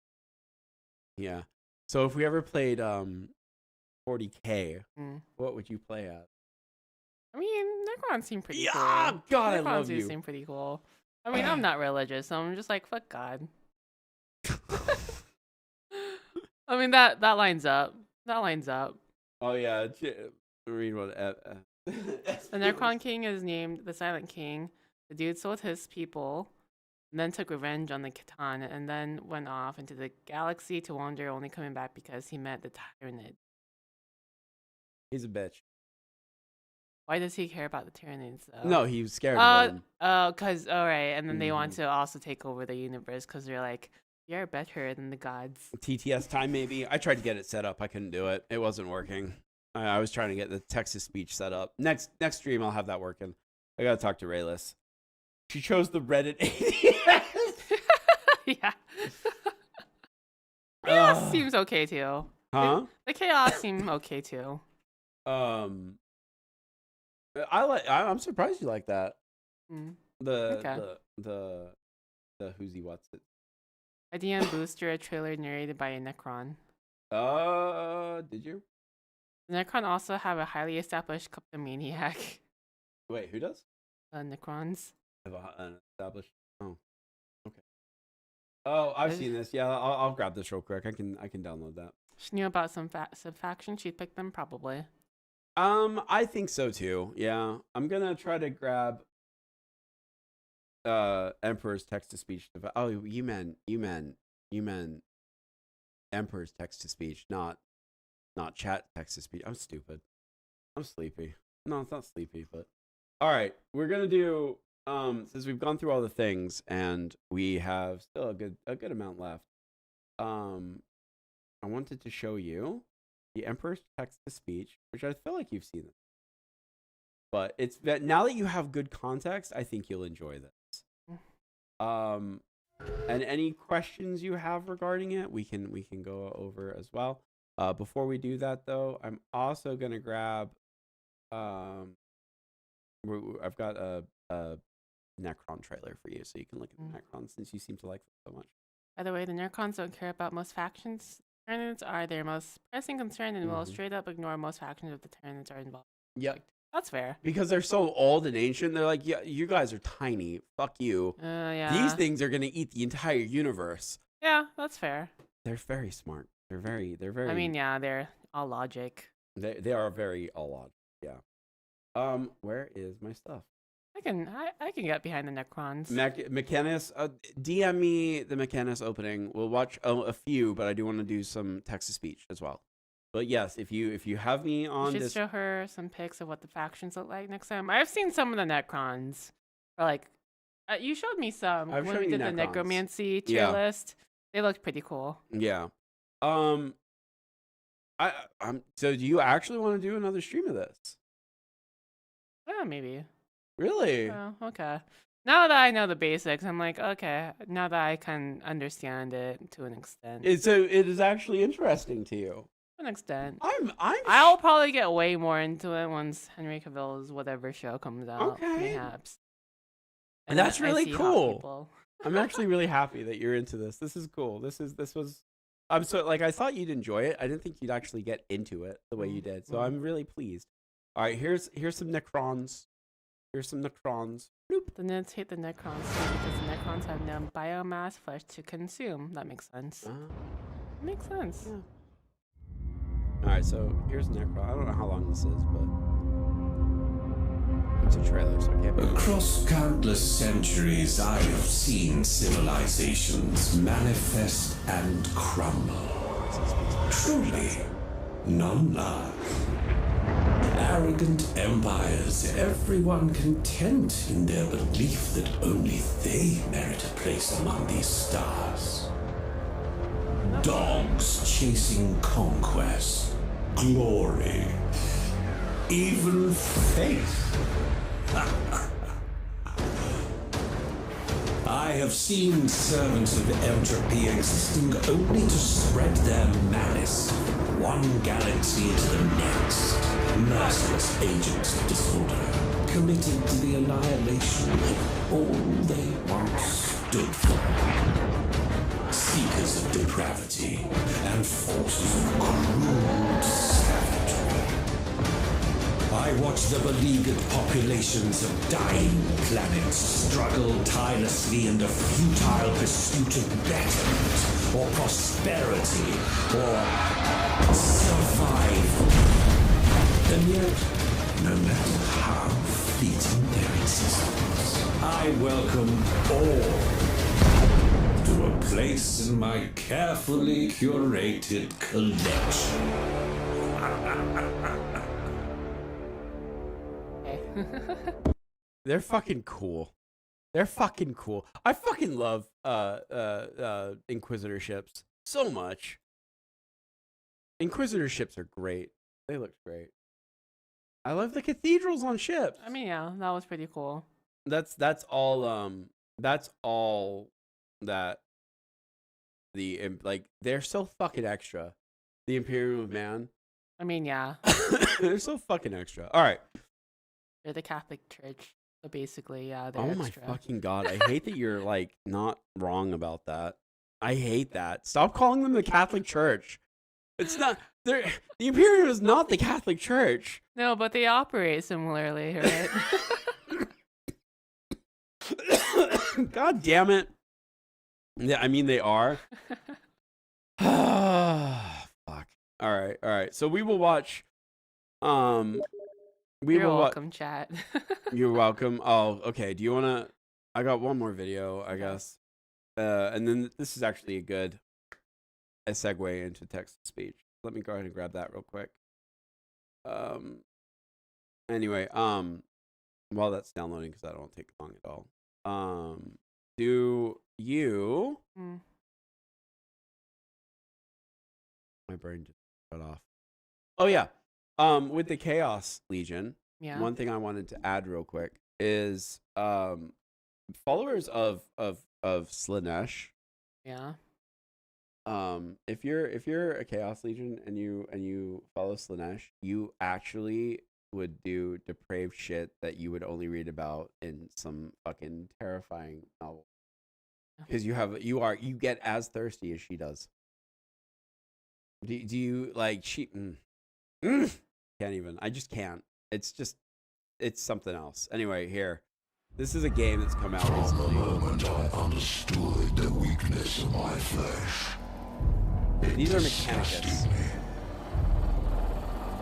Yeah. So if we ever played 40K, what would you play at? I mean, Necrons seem pretty cool. Yeah, God, I Necrons love do you. seem pretty cool. I mean, I'm not religious, so I'm just like, fuck God. I mean, that lines up. That lines up. Oh yeah, read what. The Necron King is named the Silent King. The dude sold his people, and then took revenge on the Khitan, and then went off into the galaxy to wander, only coming back because he met the Tyranid. He's a bitch. Why does he care about the Tyranids, though? No, he was scared of them. Oh, because, alright, and then they want to also take over the universe, because they're like, you're better than the gods. TTS time, maybe? I tried to get it set up. I couldn't do it. It wasn't working. I was trying to get the text-to speech set up. Next stream, I'll have that working. I gotta talk to Rayless. She chose the Reddit ADS. Yeah. Yeah, chaos seems okay too. Huh? The chaos seem okay too. I'm surprised you like that. Mm. The Okay. the who's he what's it? A DM booster, a trailer narrated by a Necron. Did you? The Necron also have a highly established kleptomaniac. Wait, who does? Necrons. Have an established. Oh, okay. Oh, I've seen this. Yeah, I'll grab this real quick. I can download that. She knew about some factions. She'd pick them probably. I think so too. Yeah, I'm gonna try to grab Emperor's text to speech. Oh, you meant Emperor's text to speech, not chat text to speech. I'm stupid. I'm sleepy. No, it's not sleepy, but all right. We're gonna do since we've gone through all the things and we have still a good amount left. I wanted to show you the Emperor's text to speech, which I feel like you've seen it. But it's that now that you have good context, I think you'll enjoy this. And any questions you have regarding it, we can go over as well. Before we do that, though, I'm also gonna grab. I've got a Necron trailer for you, so you can look at the Necrons since you seem to like them so much. By the way, the Necrons don't care about most factions. Tyranids are their most pressing concern and will straight up ignore most factions if the Tyranids are involved. Yep. That's fair. Because they're so old and ancient, they're like, yeah, you guys are tiny. Fuck you. Yeah. These things are gonna eat the entire universe. Yeah, that's fair. They're very smart. They're very. I mean, yeah, they're all logic. They are very all logic. Yeah. Where is my stuff? I can get behind the Necrons. Mechanicus, DM me the Mechanicus opening. We'll watch a few, but I do want to do some text to speech as well. But yes, if you have me on you should this, show her some pics of what the factions look like next time. I've seen some of the Necrons. Or like, you showed me some I've when shown we you did the Necrons. necromancy tier list. They looked pretty cool. Yeah. So do you actually want to do another stream of this? Oh, maybe. Really? Oh, okay. Now that I know the basics, I'm like, okay. Now that I can understand it to an extent. It is actually interesting to you. To an extent. I'll I'll probably get way more into it once Henry Cavill's whatever show comes out. Okay. Perhaps. And that's I really see hot cool. people. I'm actually really happy that you're into this. This is cool. This was. I'm so like I thought you'd enjoy it. I didn't think you'd actually get into it the way you did. So I'm really pleased. All right, here's some Necrons. Here's some Necrons. Bloop. The Nids hate the Necrons too because the Necrons have no biomass flesh to consume. That makes sense. Makes sense. Yeah. All right, so here's Necron. I don't know how long this is, but it's a trailer, so I can't. Across countless centuries, I have seen civilizations manifest and crumble. Truly, none last. Arrogant empires, everyone content in their belief that only they merit a place among these stars. Dogs chasing conquest, glory, even faith. I have seen servants of entropy existing only to spread their malice from one galaxy to the next. Merciless agents of disorder, committed to the annihilation of all they once stood for. Seekers of depravity and forces of cruel savagery. I watch the beleaguered populations of dying planets struggle tirelessly in the futile pursuit of betterment, or prosperity, or survival. And yet, no matter how fleeting their existence, I welcome all to a place in my carefully curated collection. They're fucking cool. They're fucking cool. I fucking love Inquisitor ships so much. Inquisitor ships are great. They look great. I love the cathedrals on ships. I mean, yeah, that was pretty cool. That's all that like they're so fucking extra. The Imperium of Man. I mean, yeah, They're so fucking extra. All right. they're the Catholic Church. So basically, yeah, they're Oh extra. my fucking god! I hate that you're like not wrong about that. I hate that. Stop calling them the Catholic Church. It's not. The Imperium is not the Catholic Church. No, but they operate similarly, right? God damn it. Yeah, I mean they are. Fuck. All right. So we will watch. You're welcome, chat. You're welcome. Oh, okay. Do you wanna? I got one more video, I guess. And then this is actually a segue into text to speech. Let me go ahead and grab that real quick. Anyway, while that's downloading, because that won't take long at all. Do you? My brain just shut off. Oh yeah. With the Chaos Legion, Yeah. one thing I wanted to add real quick is followers of Slaanesh. Yeah. If you're a Chaos Legion and you follow Slaanesh, you actually would do depraved shit that you would only read about in some fucking terrifying novel. Because you get as thirsty as she does. Do you like she? Can't even. I just can't. It's something else. Anyway, here. This is a game that's come out recently. From the moment I understood the weakness of my flesh, These are Mechanicus.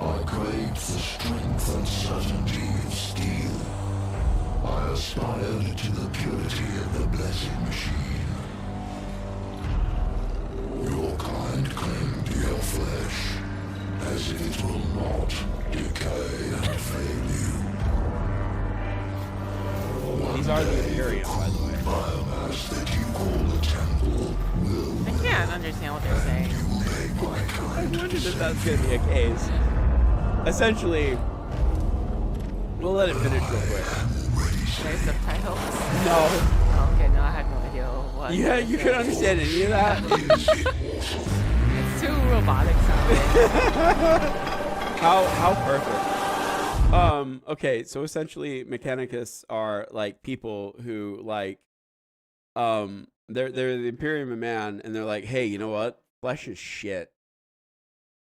I craved the strength and certainty of steel. I aspired to the purity of the blessed machine. Your kind cling to your flesh, as if it will not decay and fail you. These are the Imperium, by the way. Biomass that you call the temple will I can't understand what they're saying. make my I kind wondered if that's going to be a case. Essentially, we'll let it finish real quick. There's subtitles. No. Oh, okay, no, I had no idea what. Yeah, you can understand any of that. It's too robotic sounding. How perfect. Okay, so essentially Mechanicus are like people who like they're the Imperium of Man, and they're like, hey, you know what? Flesh is shit.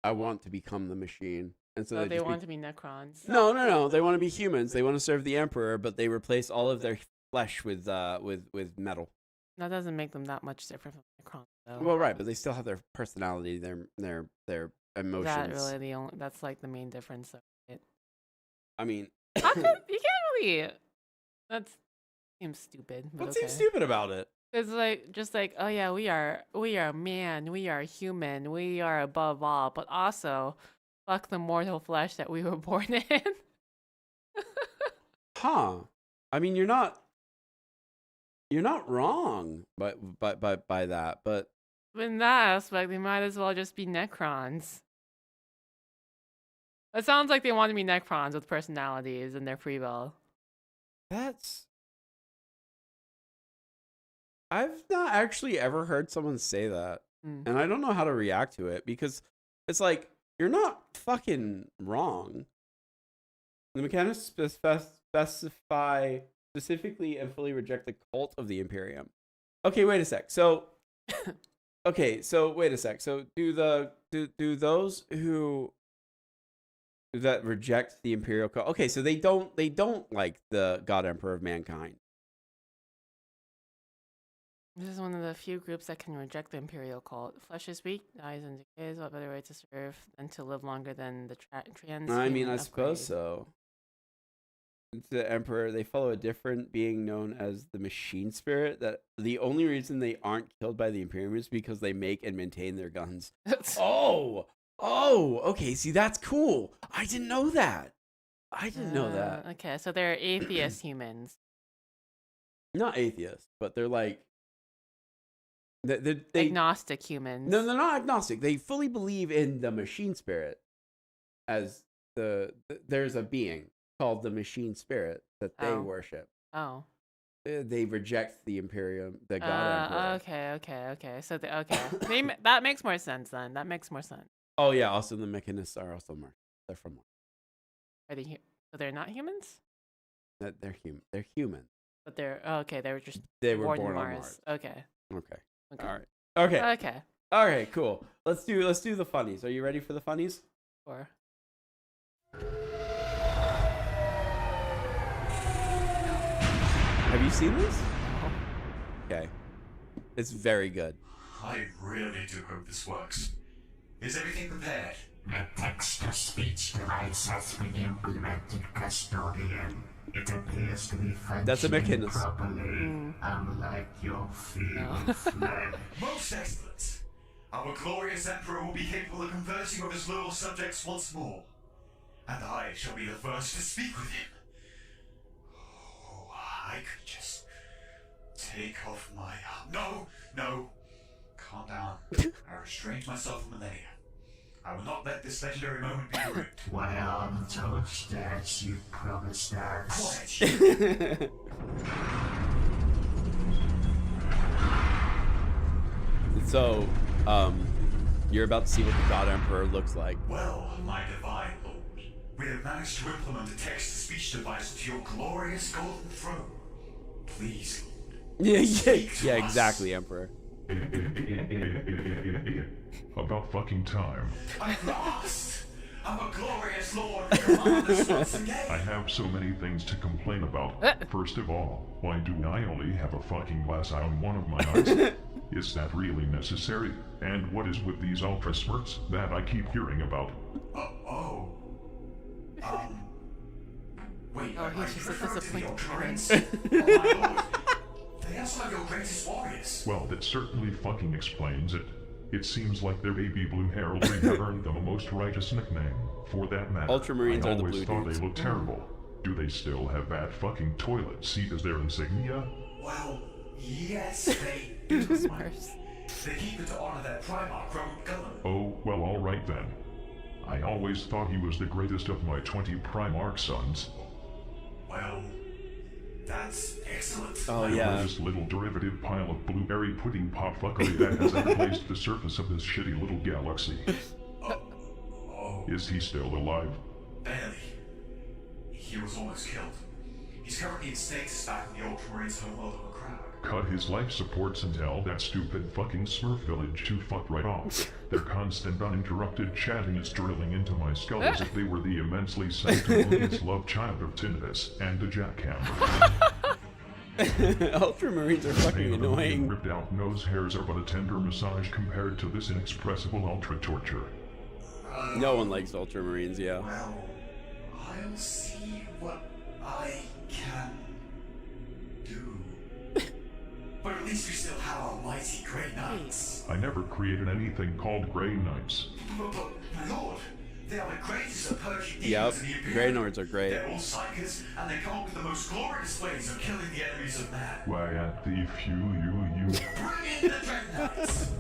I want to become the machine. And so So they just want to be Necrons. No. They want to be humans. They want to serve the Emperor, but they replace all of their flesh with metal. That doesn't make them that much different from Necrons, though. Well, right, but they still have their personality, their emotions. Is that really the only? That's like the main difference of it. I mean, How can you can't really? That seems stupid. But what okay. seems stupid about it? It's like just like, oh yeah, we are man, we are human, we are above all, but also fuck the mortal flesh that we were born in. Huh? I mean, you're not wrong, by that, but In that aspect, they might as well just be Necrons. It sounds like they want to be Necrons with personalities in their free will. I've not actually ever heard someone say that, and I don't know how to react to it because it's like you're not fucking wrong. The mechanics specify specifically and fully reject the cult of the Imperium. Okay, wait a sec. So, wait a sec. So, do those who that reject the Imperial cult? Okay, so they don't like the God Emperor of mankind. This is one of the few groups that can reject the Imperial cult. Flesh is weak, dies and decays. What better way to serve than to live longer than the trans? I mean, I suppose so. The Emperor, they follow a different being known as the Machine Spirit. That the only reason they aren't killed by the Imperium is because they make and maintain their guns. Oh, okay. See, that's cool. I didn't know that. Know that. Okay, so they're atheist humans. Not atheists, but they're like they Agnostic humans. No, they're not agnostic. They fully believe in the Machine Spirit as there's a being called the Machine Spirit that they worship. Oh. they reject the Imperium, the God Emperor. Okay. So that makes more sense then. That makes more sense. Oh yeah, also the Mechanists are also Mars. They're from Mars. Are they? So they're not humans. They're human. They're human. But they're They were just They were born born on on Mars. Mars. Okay. Okay. Okay. All right. Okay. Okay. All right. Cool. Let's do the funnies. Are you ready for the funnies? Or Have you seen this? Okay. It's very good. I really do hope this works. Is everything prepared? The text-to-speech device has been implemented, custodian. It appears to be That's a functioning Mechanicus. properly, unlike your field fled. Most excellent! Our glorious Emperor will be capable of conversing with his loyal subjects once more. And I shall be the first to speak with him. Oh, I could just take off my... No! Calm down. I restrained myself for millennia. I will not let this legendary moment be ruined. Why on toast as you promised us? Quiet! So, you're about to see what the God Emperor looks like. Well, my divine lord, we have managed to implement a text-to-speech device to your glorious golden throne. Please, Yeah, speak to us. exactly, Emperor. About fucking time. At last! Our glorious lord command us once again! I have so many things to complain about. First of all, why do I only have a fucking glass eye on one of my eyes? Is that really necessary? And what is with these ultra smirts that I keep hearing about? Wait, Oh, he's just a referring to the disappointed Ultramarines? parent. Oh my lord! They are some of your greatest warriors! Well, that certainly fucking explains it. It seems like their baby blue heraldry have earned them a most righteous nickname. For that matter, Ultramarines I are the always blue thought dudes. they looked terrible. Do they still have that fucking toilet seat as their insignia? Well, yes, they do. Smurfs. They keep it to honor their Primarch, Roman Gullum. Oh, well, alright then. I always thought he was the greatest of my 20 Primarch sons. Well, that's excellent. Oh yeah. This little derivative pile of blueberry pudding pop fuckery that has ever graced the surface of this shitty little galaxy. Is he still alive? Barely. He was almost killed. He's currently in status back in the Ultramarines' homeworld of Macragge. Cut his life supports and tell that stupid fucking Smurf village to fuck right off. Their constant uninterrupted chatting is drilling into my skull as if they were the immensely sanctimonious love child of tinnitus and a jackhammer. Ultramarines are fucking Pain of the annoying. ripped out nose hairs are but a tender massage compared to this inexpressible ultra torture. No one likes Ultramarines, yeah. Well, I'll see what I can do. But at least we still have our mighty Grey Knights. I never created anything called Grey Knights. But, Lord, they are the greatest of purging Yep, demons in the Imperium. Grey Knights are great. They're all psychers, and they come up with the most glorious ways of killing the enemies of man. Why, at the few you. Bring in the Dreadnoughts!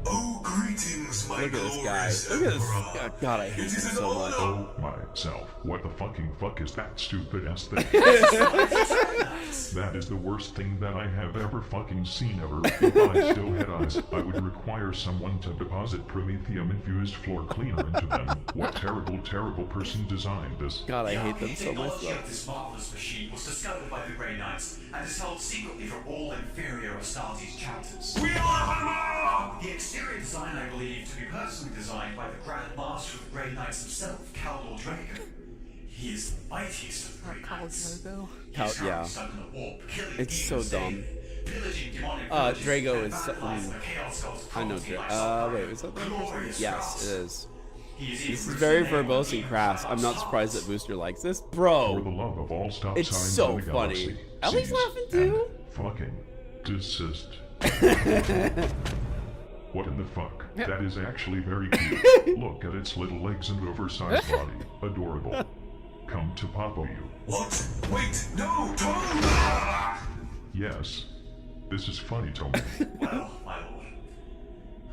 Oh, greetings, my Look at this guy. glorious Look at this. Emperor. God, I hate It is him an so much. honor. Oh myself, what the fucking fuck is that stupid ass thing? That is the worst thing that I have ever fucking seen ever. If I still had eyes, I would require someone to deposit promethium-infused floor cleaner into them. What terrible, terrible person designed this? God, I The hate them arcane so much. technology of this marvelous machine was discovered by the Grey Knights and is held secretly from all inferior Astartes chapters. We are Warhammer! The exterior design, I believe, to be personally designed by the Grand Master of the Grey Knights himself, Caldor Drago. He is the mightiest of the Grey Knights. He's yeah. stuck in the warp, killing It's so demons daily, dumb. pillaging demonic villages, Drago and is. vandalizing the Chaos God's I know. property like some Wait, was that the person? glorious Yes, grass. it is. He is This is even very ruthless verbose and and crass. I'm not surprised that Booster likes this, bro. For the love of all stop It's signs so in the funny. galaxy, Ellie's cease laughing and too. Fucking desist. What in the fuck? That is actually very cute. Look at its little legs and oversized body. Adorable. Come to Papa you. What? Wait, no, Tom! Yes. This is funny, Tommy. Well, my lord,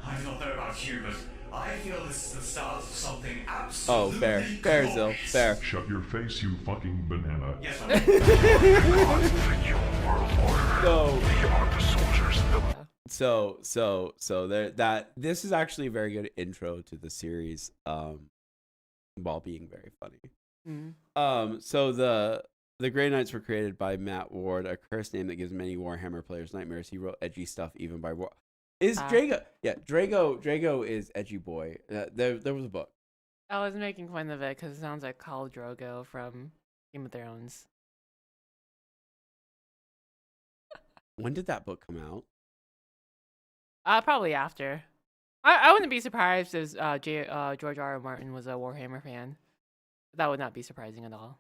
I do not know about you, but I feel this is the start of something Oh, absolutely fair. Fair, Zil. glorious. Fair. Shut your face, you fucking banana. Yes, I'm So there this is actually a very good intro to the series, while being very funny. So the Grey Knights were created by Matt Ward, a cursed name that gives many Warhammer players nightmares. He wrote edgy stuff even by War. Is Drago? Yeah, Drago is edgy boy. There was a book. I was making fun of it because it sounds like Khal Drogo from Game of Thrones. When did that book come out? Probably after. I wouldn't be surprised if George R. R. Martin was a Warhammer fan. That would not be surprising at all.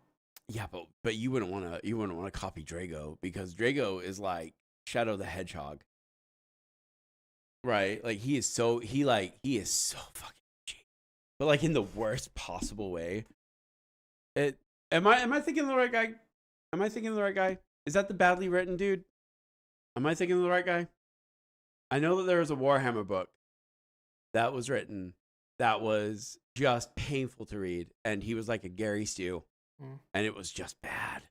Yeah, but you wouldn't want to copy Drago, because Drago is like Shadow the Hedgehog. Right? Like he is so fucking edgy. But like in the worst possible way. Am I thinking of the right guy? Am I thinking of the right guy? Is that the badly written dude? Am I thinking of the right guy? I know that there was a Warhammer book that was written that was just painful to read, and he was like a Gary Stew, and it was just bad.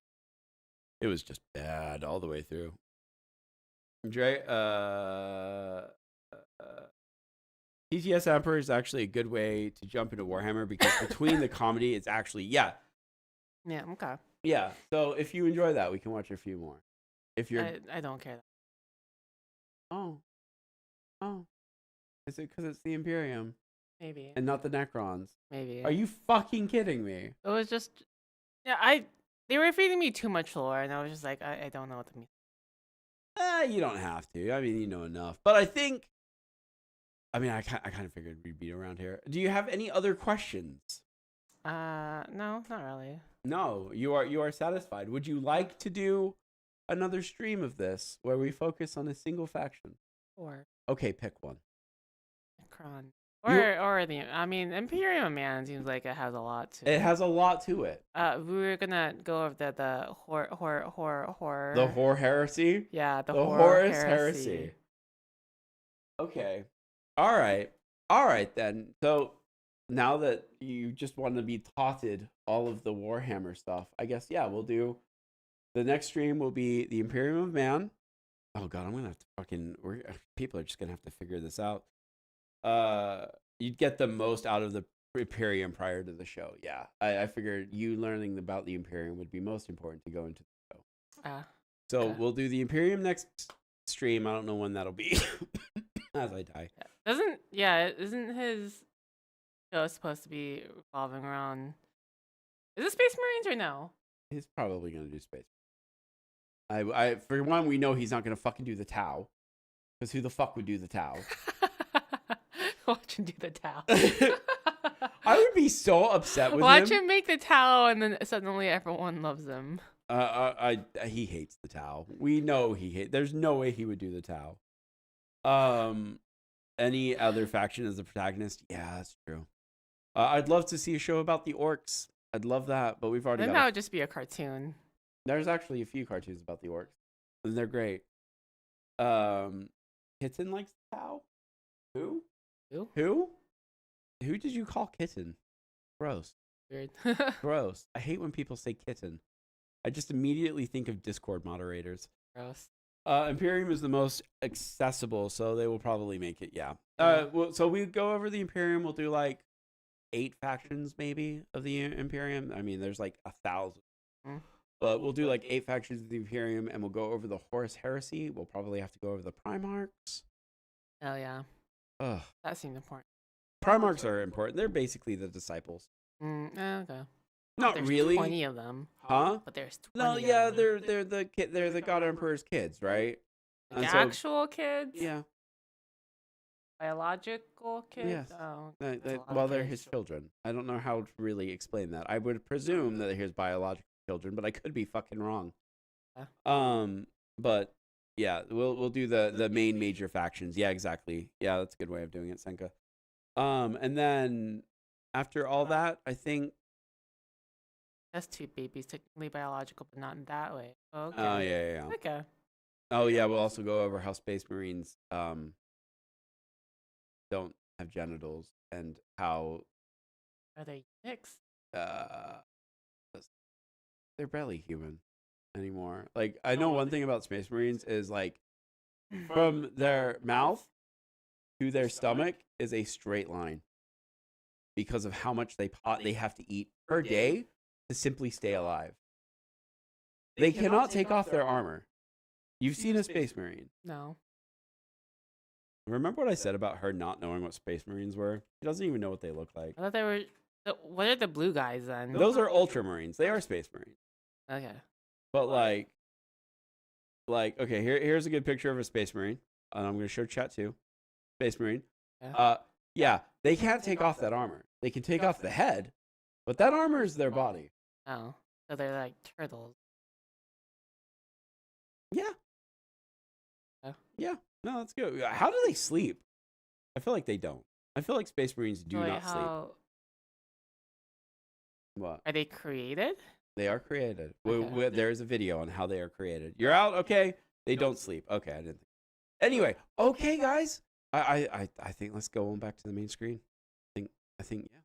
It was just bad all the way through. TTS Emperor is actually a good way to jump into Warhammer, because between the comedy, it's actually Yeah. Okay. yeah. So if you enjoy that, we can watch a few more. If you're I don't care. oh, is it because it's the Imperium Maybe. and not the Necrons? Maybe. Are you fucking kidding me? It was just. Yeah. They were feeding me too much lore, and I was just like, I don't know what to mean. You don't have to. I mean, you know enough. But I think. I mean, I kind of figured we'd be around here. Do you have any other questions? No, not really. No, you are satisfied. Would you like to do another stream of this where we focus on a single faction? Or Okay, pick one. Necron. Or the. I mean, Imperium of Man seems like it has a lot to It has a lot to it. We were gonna go over the horror. The Whore Heresy? Yeah, the The horror Horus heresy. Heresy. Okay. All right then. So now that you just want to be taughted all of the Warhammer stuff, I guess, yeah, we'll do. The next stream will be the Imperium of Man. Oh god, I'm gonna have to people are just gonna have to figure this out. You'd get the most out of the Imperium prior to the show. Yeah, I figured you learning about the Imperium would be most important to go into the show. So okay. we'll do the Imperium next stream. I don't know when that'll be. As I die. Isn't his show supposed to be revolving around? Is it Space Marines or no? He's probably gonna do space. I for one, we know he's not gonna fucking do the Tau, because who the fuck would do the Tau? Watch him do the Tau. I would be so upset with Watch him make the Tau, and then suddenly everyone loves him. He hates the Tau. We know he hates. There's no way he would do the Tau. Any other faction as the protagonist? Yeah, that's true. I'd love to see a show about the orcs. I'd love that, but we've already Then got. that would just be a cartoon. There's actually a few cartoons about the orcs, and they're great. Kitten likes the Tau. Who? Who did you call Kitten? Gross. Weird. Gross. I hate when people say kitten. I just immediately think of Discord moderators. Gross. Imperium is the most accessible, so they will probably make it. Yeah. So we go over the Imperium. We'll do like 8 factions, maybe, of the Imperium. I mean, there's like 1,000, but we'll do like 8 factions of the Imperium, and we'll go over the Horus Heresy. We'll probably have to go over the Primarchs. Oh yeah. Ugh. That seems important. Primarchs are important. They're basically the disciples. Okay. Not There's really. 20 of them. Huh? But there's 20 No, of yeah, them. they're the God Emperor's kids, right? Like And so- actual kids? Yeah. Biological kids? Yes. Oh. that's a lot of Well, they're kids. his children. I don't know how to really explain that. I would presume that they're his biological children, but I could be fucking wrong. But yeah, we'll do the main major factions. Yeah, exactly. Yeah, that's a good way of doing it, Senka. And then after all that, I think. That's 2 babies, technically biological, but not in that way. Okay. Oh yeah. Okay. Oh yeah, we'll also go over how Space Marines don't have genitals and how Are they eunuchs? uh, they're barely human anymore. Like, I know one thing about Space Marines is like from their mouth to their stomach is a straight line because of how much they have to eat per day to simply stay alive. They cannot take off their armor. You've seen a Space Marine. No. Remember what I said about her not knowing what Space Marines were? She doesn't even know what they look like. I thought they were. What are the blue guys then? Those are Ultramarines. They are Space Marines. Okay. But like okay, here's a good picture of a Space Marine. And I'm going to show chat too. Space Marine. Yeah, they can't take off that armor. They can take off the head, but that armor is their body. Oh, so they're like turtles. Yeah. Oh. Yeah. No, that's good. How do they sleep? I feel like they don't. I feel like Space Marines do Wait, not sleep. What? Are they created? They are created. Okay. There is a video on how they are created. You're out? Okay. They don't sleep. Okay, I didn't think. Anyway, okay, guys. I think let's go on back to the main screen. I think yeah.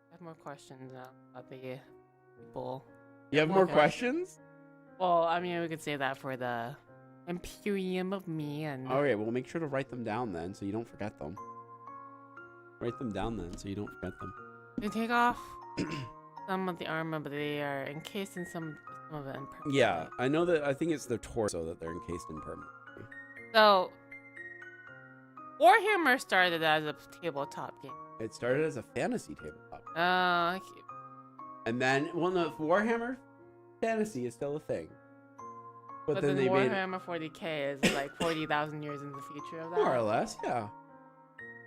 I have more questions about the people. You have more Okay. questions? Well, I mean, we could say that for the Imperium of Man. All right, well, make sure to write them down then so you don't forget them. Write them down then so you don't forget them. They take off some of the armor, but they are encased in some of it. Yeah, I know that. I think it's their torso that they're encased in permanently. So, Warhammer started as a tabletop game. It started as a fantasy tabletop. Okay. And then, well, no, Warhammer fantasy is still a thing. But then then they made Warhammer 40k is like 40,000 years in the future of that. more or less, yeah.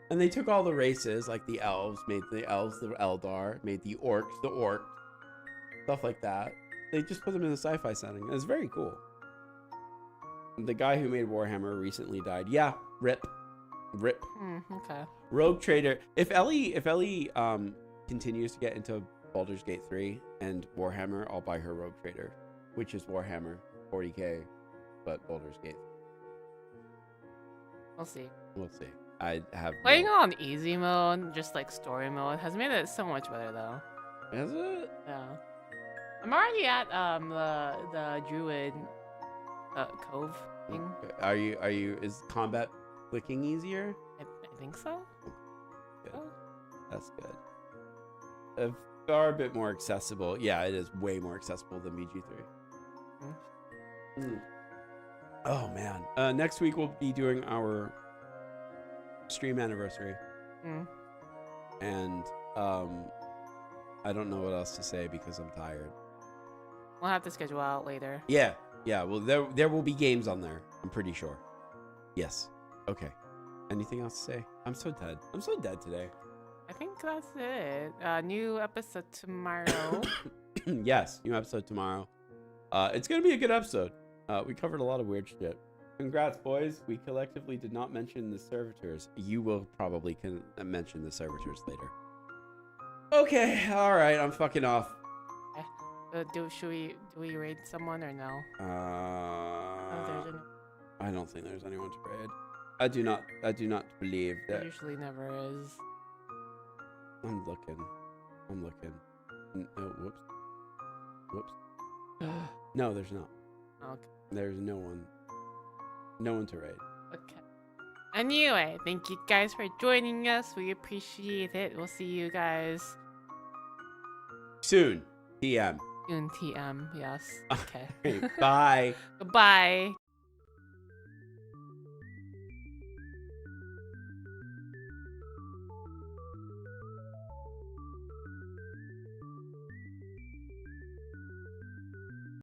And they took all the races, like the elves, made the elves the Eldar, made the orcs, stuff like that. They just put them in a sci-fi setting. It's very cool. The guy who made Warhammer recently died. Yeah, rip. Okay. Rogue Trader. If Ellie continues to get into Baldur's Gate 3 and Warhammer, I'll buy her Rogue Trader, which is Warhammer 40k, but Baldur's Gate. We'll see. We'll see. I have Playing on easy mode, just like story mode, has made it so much better though. Is it? Yeah. I'm already at the Druid Cove thing. Are you? Is combat clicking easier? I think so. Good. Oh. That's good. Far a bit more accessible. Yeah, it is way more accessible than BG3. Oh man. Next week we'll be doing our stream anniversary. And I don't know what else to say because I'm tired. We'll have to schedule out later. Yeah. Well, there will be games on there. I'm pretty sure. Yes. Okay. Anything else to say? I'm so dead. I'm so dead today. I think that's it. New episode tomorrow. Yes, new episode tomorrow. It's gonna be a good episode. We covered a lot of weird shit. Congrats, boys. We collectively did not mention the servitors. You will probably mention the servitors later. Okay, all right. I'm fucking off. Do we raid someone or no? I don't think there's anyone to raid. I do not believe that. There usually never is. I'm looking. No, whoops. No, there's not. Okay. There's no one to raid. Okay. Anyway, thank you guys for joining us. We appreciate it. We'll see you guys Soon. PM. soon. TM. Yes. Okay. Bye. Goodbye.